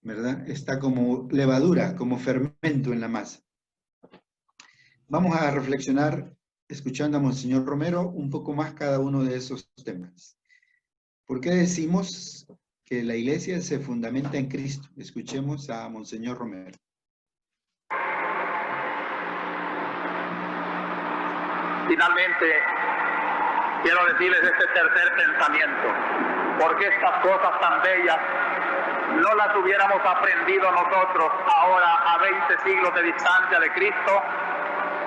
¿verdad? Está como levadura, como fermento en la masa. Vamos a reflexionar, escuchando a Monseñor Romero, un poco más cada uno de esos temas. ¿Por qué decimos que la iglesia se fundamenta en Cristo? Escuchemos a Monseñor Romero. Finalmente, quiero decirles este tercer pensamiento, porque estas cosas tan bellas no las hubiéramos aprendido nosotros ahora a 20 siglos de distancia de Cristo,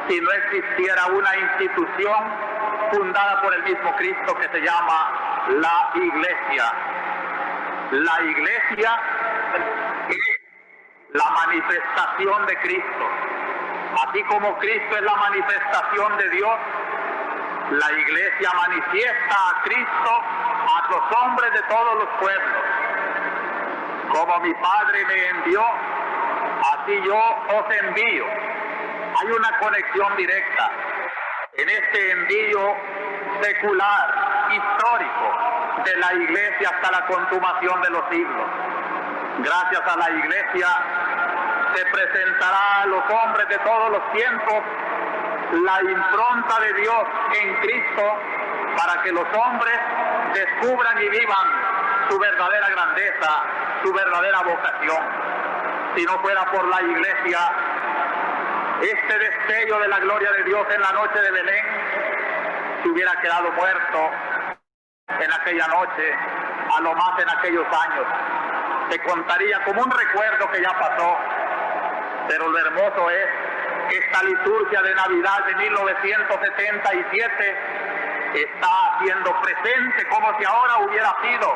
si no existiera una institución fundada por el mismo Cristo que se llama la Iglesia. La Iglesia es la manifestación de Cristo. Así como Cristo es la manifestación de Dios, la Iglesia manifiesta a Cristo a los hombres de todos los pueblos. Como mi Padre me envió, así yo os envío. Hay una conexión directa en este envío secular, histórico, de la Iglesia hasta la consumación de los siglos. Gracias a la Iglesia se presentará a los hombres de todos los tiempos la impronta de Dios en Cristo para que los hombres descubran y vivan su verdadera grandeza, su verdadera vocación. Si no fuera por la Iglesia, este destello de la gloria de Dios en la noche de Belén se hubiera quedado muerto en aquella noche, a lo más en aquellos años. Se contaría como un recuerdo que ya pasó, pero lo hermoso es que esta liturgia de Navidad de 1977 está haciendo presente como si ahora hubiera sido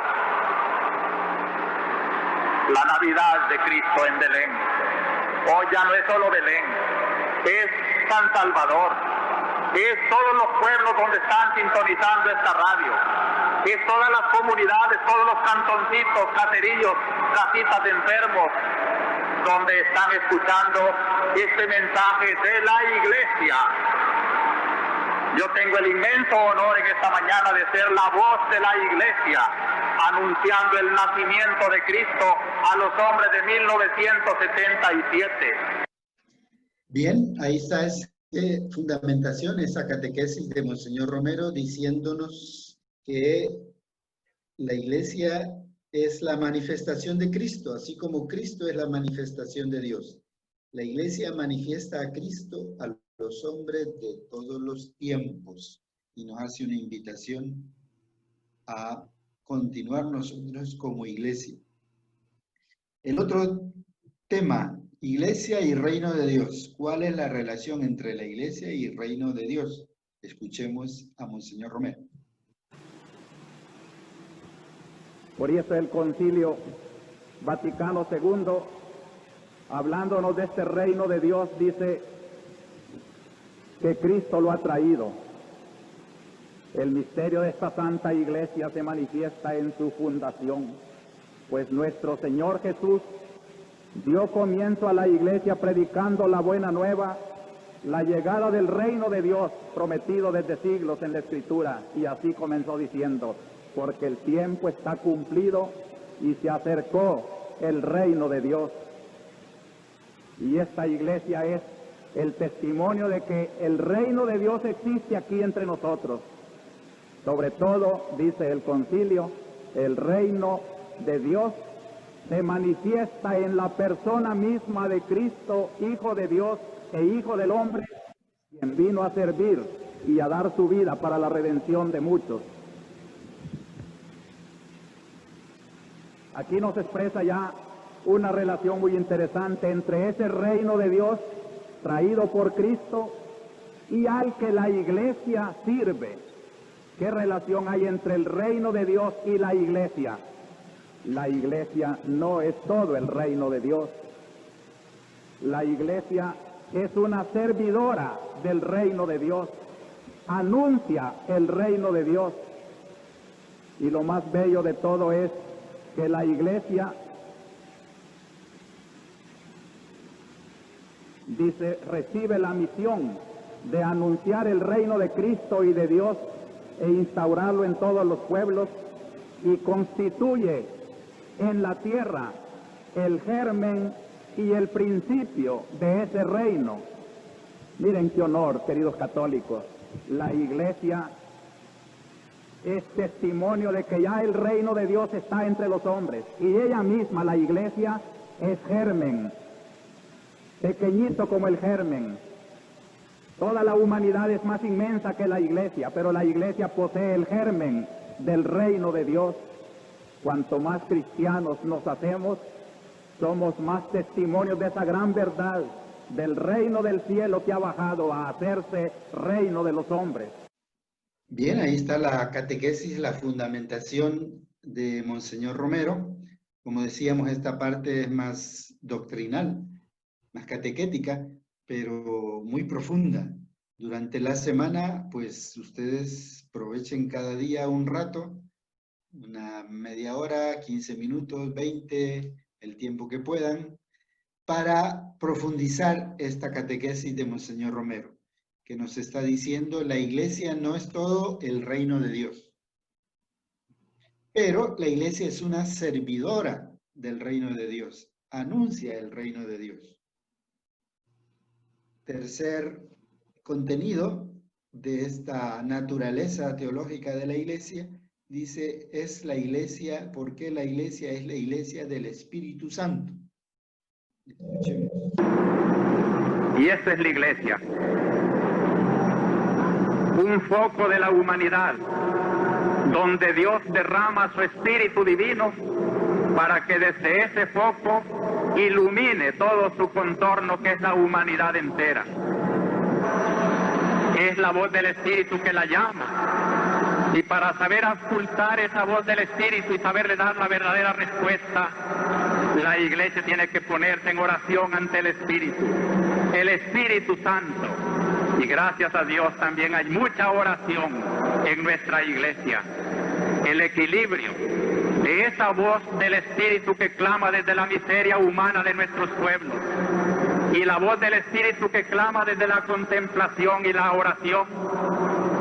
la Navidad de Cristo en Belén. Hoy ya no es solo Belén, es San Salvador, es todos los pueblos donde están sintonizando esta radio, es todas las comunidades, todos los cantoncitos, caserillos, casitas de enfermos, donde están escuchando este mensaje de la Iglesia. Yo tengo el inmenso honor en esta mañana de ser la voz de la Iglesia, anunciando el nacimiento de Cristo a los hombres de 1977. Bien, ahí está esa fundamentación, esa catequesis de Monseñor Romero, diciéndonos que la Iglesia es la manifestación de Cristo, así como Cristo es la manifestación de Dios. La Iglesia manifiesta a Cristo a los hombres de todos los tiempos y nos hace una invitación a continuar nosotros como Iglesia. El otro tema, Iglesia y Reino de Dios. ¿Cuál es la relación entre la Iglesia y el Reino de Dios? Escuchemos a Monseñor Romero. Por eso el Concilio Vaticano II, hablándonos de este reino de Dios, dice que Cristo lo ha traído. El misterio de esta Santa Iglesia se manifiesta en su fundación, pues nuestro Señor Jesús dio comienzo a la Iglesia predicando la buena nueva, la llegada del reino de Dios prometido desde siglos en la Escritura, y así comenzó diciendo: porque el tiempo está cumplido y se acercó el reino de Dios. Y esta Iglesia es el testimonio de que el reino de Dios existe aquí entre nosotros. Sobre todo, dice el concilio, el reino de Dios se manifiesta en la persona misma de Cristo, Hijo de Dios e Hijo del hombre, quien vino a servir y a dar su vida para la redención de muchos. Aquí nos expresa ya una relación muy interesante entre ese reino de Dios traído por Cristo y al que la Iglesia sirve. ¿Qué relación hay entre el reino de Dios y la Iglesia? La Iglesia no es todo el reino de Dios. La Iglesia es una servidora del reino de Dios. anuncia el reino de Dios. Y lo más bello de todo es que la iglesia dice, recibe la misión de anunciar el reino de Cristo y de Dios e instaurarlo en todos los pueblos, y constituye en la tierra el germen y el principio de ese reino. Miren qué honor, queridos católicos. La iglesia es testimonio de que ya el reino de Dios está entre los hombres, y ella misma, la iglesia, es germen, pequeñito como el germen. Toda la humanidad es más inmensa que la iglesia, pero la iglesia posee el germen del reino de Dios. Cuanto más cristianos nos hacemos, somos más testimonios de esa gran verdad del reino del cielo que ha bajado a hacerse reino de los hombres. Bien, ahí está la catequesis, la fundamentación de Monseñor Romero. Como decíamos, esta parte es más doctrinal, más catequética, pero muy profunda. Durante la semana, pues ustedes aprovechen cada día un rato, una media hora, 15 minutos, 20, el tiempo que puedan, para profundizar esta catequesis de Monseñor Romero, que nos está diciendo: la iglesia no es todo el reino de Dios, pero la iglesia es una servidora del reino de Dios, anuncia el reino de Dios. Tercer contenido de esta naturaleza teológica de la iglesia, dice, es la iglesia, ¿por qué la iglesia es la iglesia del Espíritu Santo? Escuchemos. Y esta es la iglesia, un foco de la humanidad, donde Dios derrama su Espíritu Divino para que desde ese foco ilumine todo su contorno, que es la humanidad entera. Es la voz del Espíritu que la llama, y para saber auscultar esa voz del Espíritu y saberle dar la verdadera respuesta, la iglesia tiene que ponerse en oración ante el Espíritu Santo. Y gracias a Dios también hay mucha oración en nuestra iglesia. El equilibrio de esa voz del Espíritu que clama desde la miseria humana de nuestros pueblos, y la voz del Espíritu que clama desde la contemplación y la oración,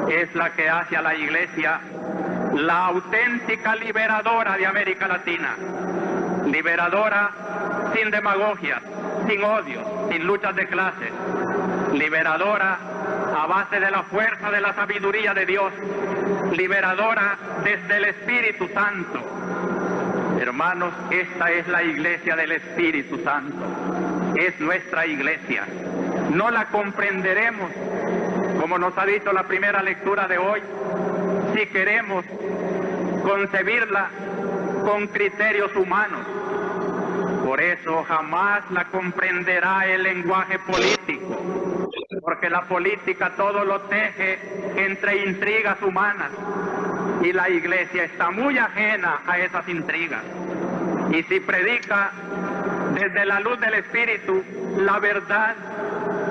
es la que hace a la iglesia la auténtica liberadora de América Latina. Liberadora sin demagogias, sin odios, sin luchas de clases. Liberadora a base de la fuerza de la sabiduría de Dios. Liberadora desde el Espíritu Santo. Hermanos, esta es la iglesia del Espíritu Santo. Es nuestra iglesia. No la comprenderemos, como nos ha dicho la primera lectura de hoy, si queremos concebirla con criterios humanos. Por eso jamás la comprenderá el lenguaje político, porque la política todo lo teje entre intrigas humanas, y la iglesia está muy ajena a esas intrigas. Y si predica desde la luz del Espíritu la verdad,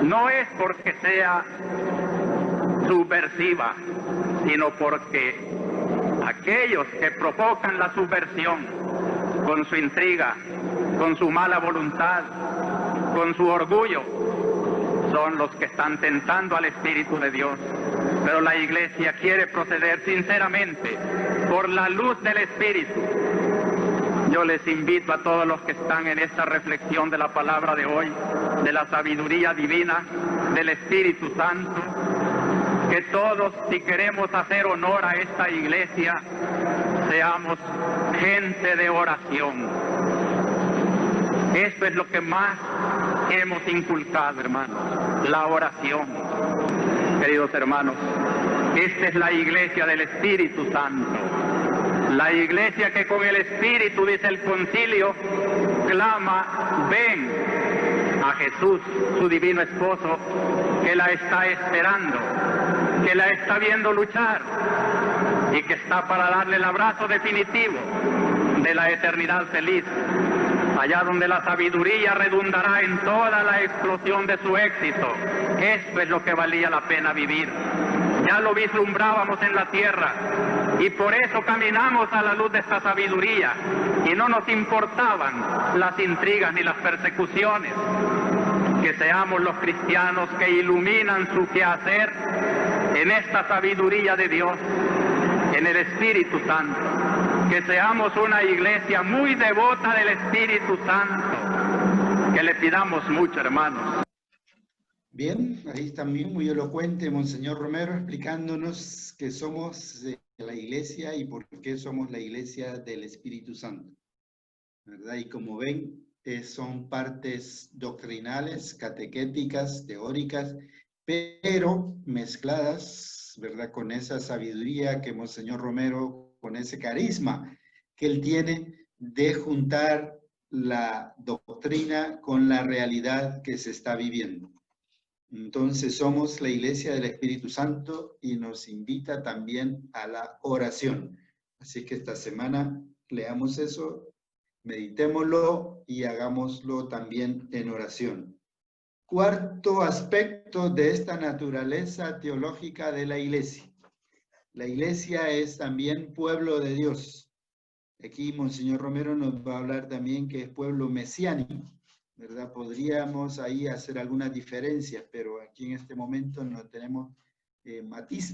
no es porque sea subversiva, sino porque aquellos que provocan la subversión con su intriga, con su mala voluntad, con su orgullo, son los que están tentando al Espíritu de Dios. Pero la iglesia quiere proceder sinceramente por la luz del Espíritu. Yo les invito a todos los que están en esta reflexión de la palabra de hoy, de la sabiduría divina, del Espíritu Santo, que todos, si queremos hacer honor a esta iglesia, seamos gente de oración. Esto es lo que más hemos inculcado, hermanos, la oración. Queridos hermanos, esta es la iglesia del Espíritu Santo. La iglesia que con el Espíritu, dice el concilio, clama, ven a Jesús, su divino esposo, que la está esperando, que la está viendo luchar y que está para darle el abrazo definitivo de la eternidad feliz, allá donde la sabiduría redundará en toda la explosión de su éxito. Esto es lo que valía la pena vivir. Ya lo vislumbrábamos en la tierra y por eso caminamos a la luz de esta sabiduría y no nos importaban las intrigas ni las persecuciones. Que seamos los cristianos que iluminan su quehacer en esta sabiduría de Dios, en el Espíritu Santo. Que seamos una iglesia muy devota del Espíritu Santo. Que le pidamos mucho, hermanos. Bien, ahí también muy elocuente Monseñor Romero explicándonos que somos la iglesia y por qué somos la iglesia del Espíritu Santo, ¿verdad? Y como ven, son partes doctrinales, catequéticas, teóricas, pero mezcladas, ¿verdad? Con esa sabiduría que Monseñor Romero, con ese carisma que él tiene de juntar la doctrina con la realidad que se está viviendo. Entonces somos la iglesia del Espíritu Santo y nos invita también a la oración. Así que esta semana leamos eso, meditémoslo y hagámoslo también en oración. Cuarto aspecto de esta naturaleza teológica de la iglesia. La iglesia es también pueblo de Dios. Aquí Monseñor Romero nos va a hablar también que es pueblo mesiánico, ¿verdad? Podríamos ahí hacer algunas diferencias, pero aquí en este momento no tenemos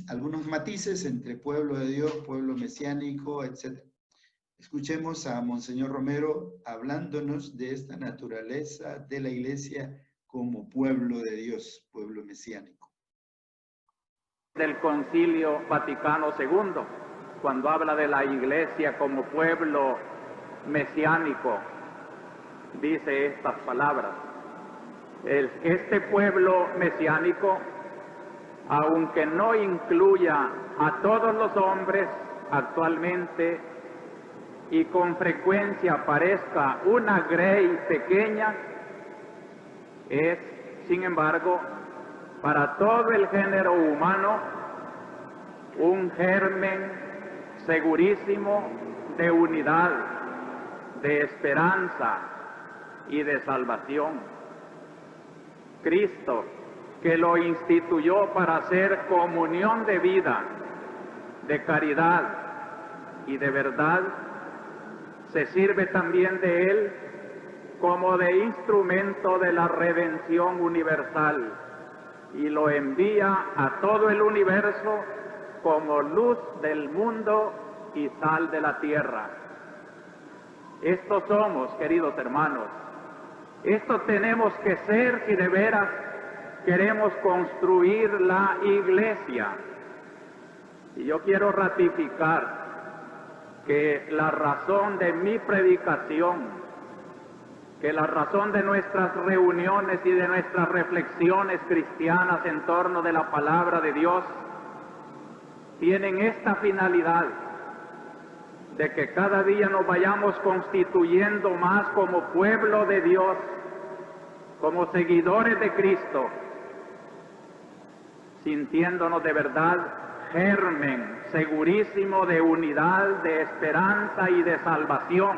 algunos matices entre pueblo de Dios, pueblo mesiánico, etc. Escuchemos a Monseñor Romero hablándonos de esta naturaleza de la iglesia como pueblo de Dios, pueblo mesiánico. Del Concilio Vaticano II, cuando habla de la iglesia como pueblo mesiánico, dice estas palabras. Este pueblo mesiánico, aunque no incluya a todos los hombres actualmente y con frecuencia parezca una grey pequeña, es, sin embargo, para todo el género humano, un germen segurísimo de unidad, de esperanza y de salvación. Cristo, que lo instituyó para ser comunión de vida, de caridad y de verdad, se sirve también de él como de instrumento de la redención universal y lo envía a todo el universo como luz del mundo y sal de la tierra. Estos somos, queridos hermanos, esto tenemos que ser si de veras queremos construir la iglesia. Y yo quiero ratificar que la razón de mi predicación, que la razón de nuestras reuniones y de nuestras reflexiones cristianas en torno de la palabra de Dios tienen esta finalidad de que cada día nos vayamos constituyendo más como pueblo de Dios, como seguidores de Cristo, sintiéndonos de verdad germen segurísimo de unidad, de esperanza y de salvación.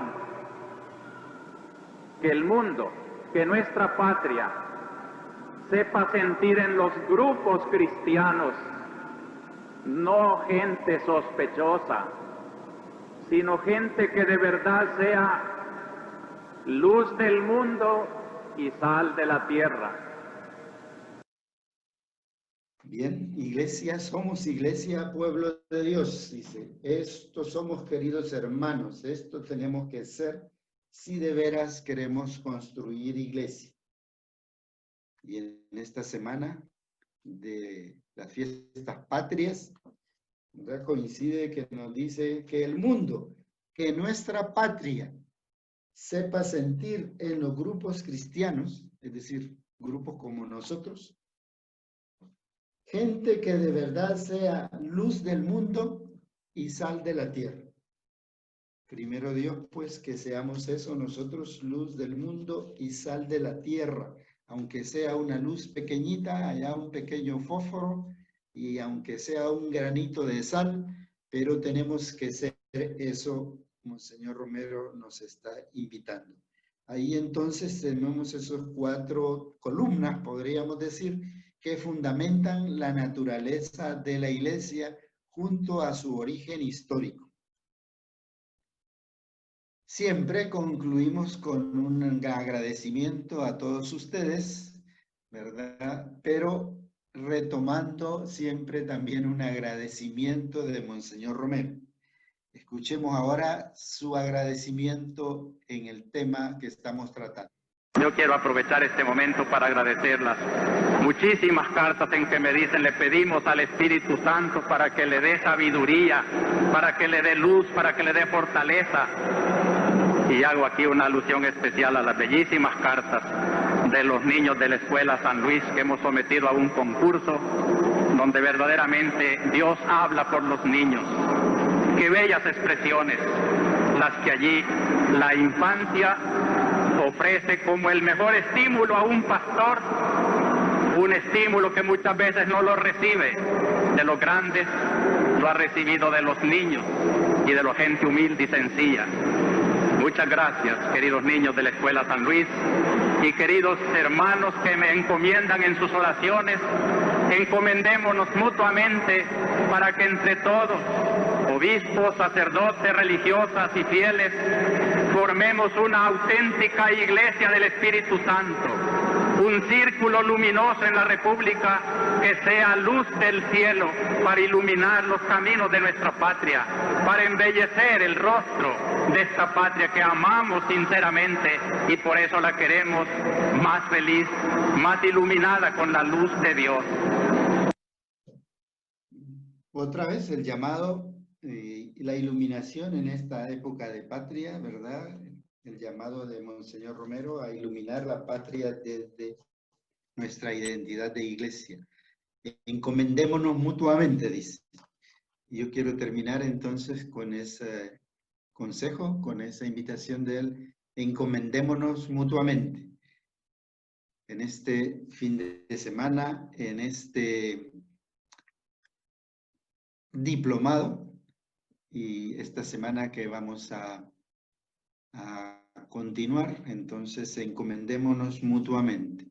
Que el mundo, que nuestra patria, sepa sentir en los grupos cristianos no gente sospechosa, sino gente que de verdad sea luz del mundo y sal de la tierra. Bien, iglesia, somos iglesia, pueblo de Dios, dice. Esto somos, queridos hermanos, esto tenemos que ser si de veras queremos construir iglesia. Y en esta semana de las fiestas patrias, ¿verdad? Coincide que nos dice que el mundo, que nuestra patria sepa sentir en los grupos cristianos, es decir, grupos como nosotros, gente que de verdad sea luz del mundo y sal de la tierra. Primero Dios, pues, que seamos eso nosotros, luz del mundo y sal de la tierra, aunque sea una luz pequeñita, allá un pequeño fósforo, y aunque sea un granito de sal, pero tenemos que ser eso, como el señor Romero nos está invitando. Ahí entonces tenemos esos 4 columnas, podríamos decir, que fundamentan la naturaleza de la Iglesia junto a su origen histórico. Siempre concluimos con un agradecimiento a todos ustedes, ¿verdad? Pero retomando siempre también un agradecimiento de Monseñor Romero. Escuchemos ahora su agradecimiento en el tema que estamos tratando. Yo quiero aprovechar este momento para agradecer las muchísimas cartas en que me dicen, le pedimos al Espíritu Santo para que le dé sabiduría, para que le dé luz, para que le dé fortaleza. Y hago aquí una alusión especial a las bellísimas cartas de los niños de la Escuela San Luis que hemos sometido a un concurso donde verdaderamente Dios habla por los niños. Qué bellas expresiones las que allí la infancia ofrece como el mejor estímulo a un pastor, un estímulo que muchas veces no lo recibe de los grandes, lo ha recibido de los niños y de la gente humilde y sencilla. Muchas gracias, queridos niños de la Escuela San Luis y queridos hermanos que me encomiendan en sus oraciones. Encomendémonos mutuamente para que entre todos, obispos, sacerdotes, religiosas y fieles, formemos una auténtica iglesia del Espíritu Santo, un círculo luminoso en la República que sea luz del cielo para iluminar los caminos de nuestra patria, para embellecer el rostro de esta patria que amamos sinceramente y por eso la queremos más feliz, más iluminada con la luz de Dios. Otra vez el llamado y la iluminación en esta época de patria, ¿verdad? El llamado de Monseñor Romero a iluminar la patria desde nuestra identidad de iglesia. Encomendémonos mutuamente, dice. Y yo quiero terminar entonces con ese consejo, con esa invitación de él. Encomendémonos mutuamente. En este fin de semana, en este diplomado, y esta semana que vamos a continuar, entonces encomendémonos mutuamente.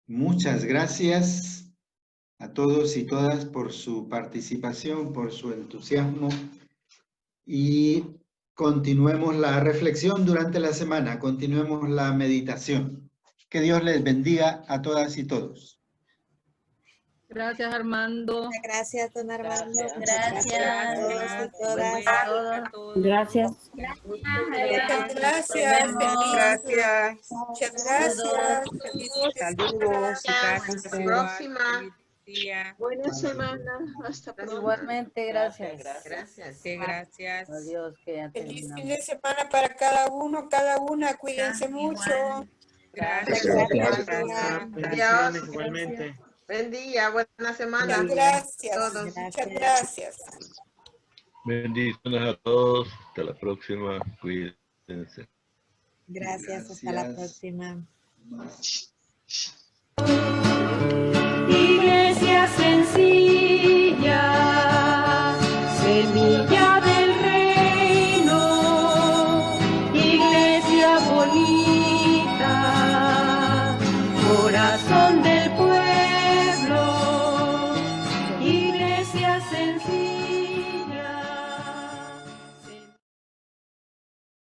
Muchas gracias a todos y todas por su participación, por su entusiasmo y continuemos la reflexión durante la semana, continuemos la meditación. Que Dios les bendiga a todas y todos. Gracias, Armando. Gracias, don Armando. Gracias. A todos y todas. Gracias. Muchas gracias. Gracias. Muchas gracias. Saludos. Hasta la próxima. Buena semana. Hasta pronto. Igualmente, gracias. Gracias. Gracias. Adiós, que ya Feliz terminamos. fin de semana para cada uno, cada una. Cuídense mucho. Gracias. Adiós. Igualmente. Buen día, buena semana. Muchas gracias. Todos. Muchas gracias. Bendiciones a todos. Hasta la próxima. Cuídense. Gracias, hasta la próxima. Iglesia sencilla, semilla del reino, iglesia bonita, corazón de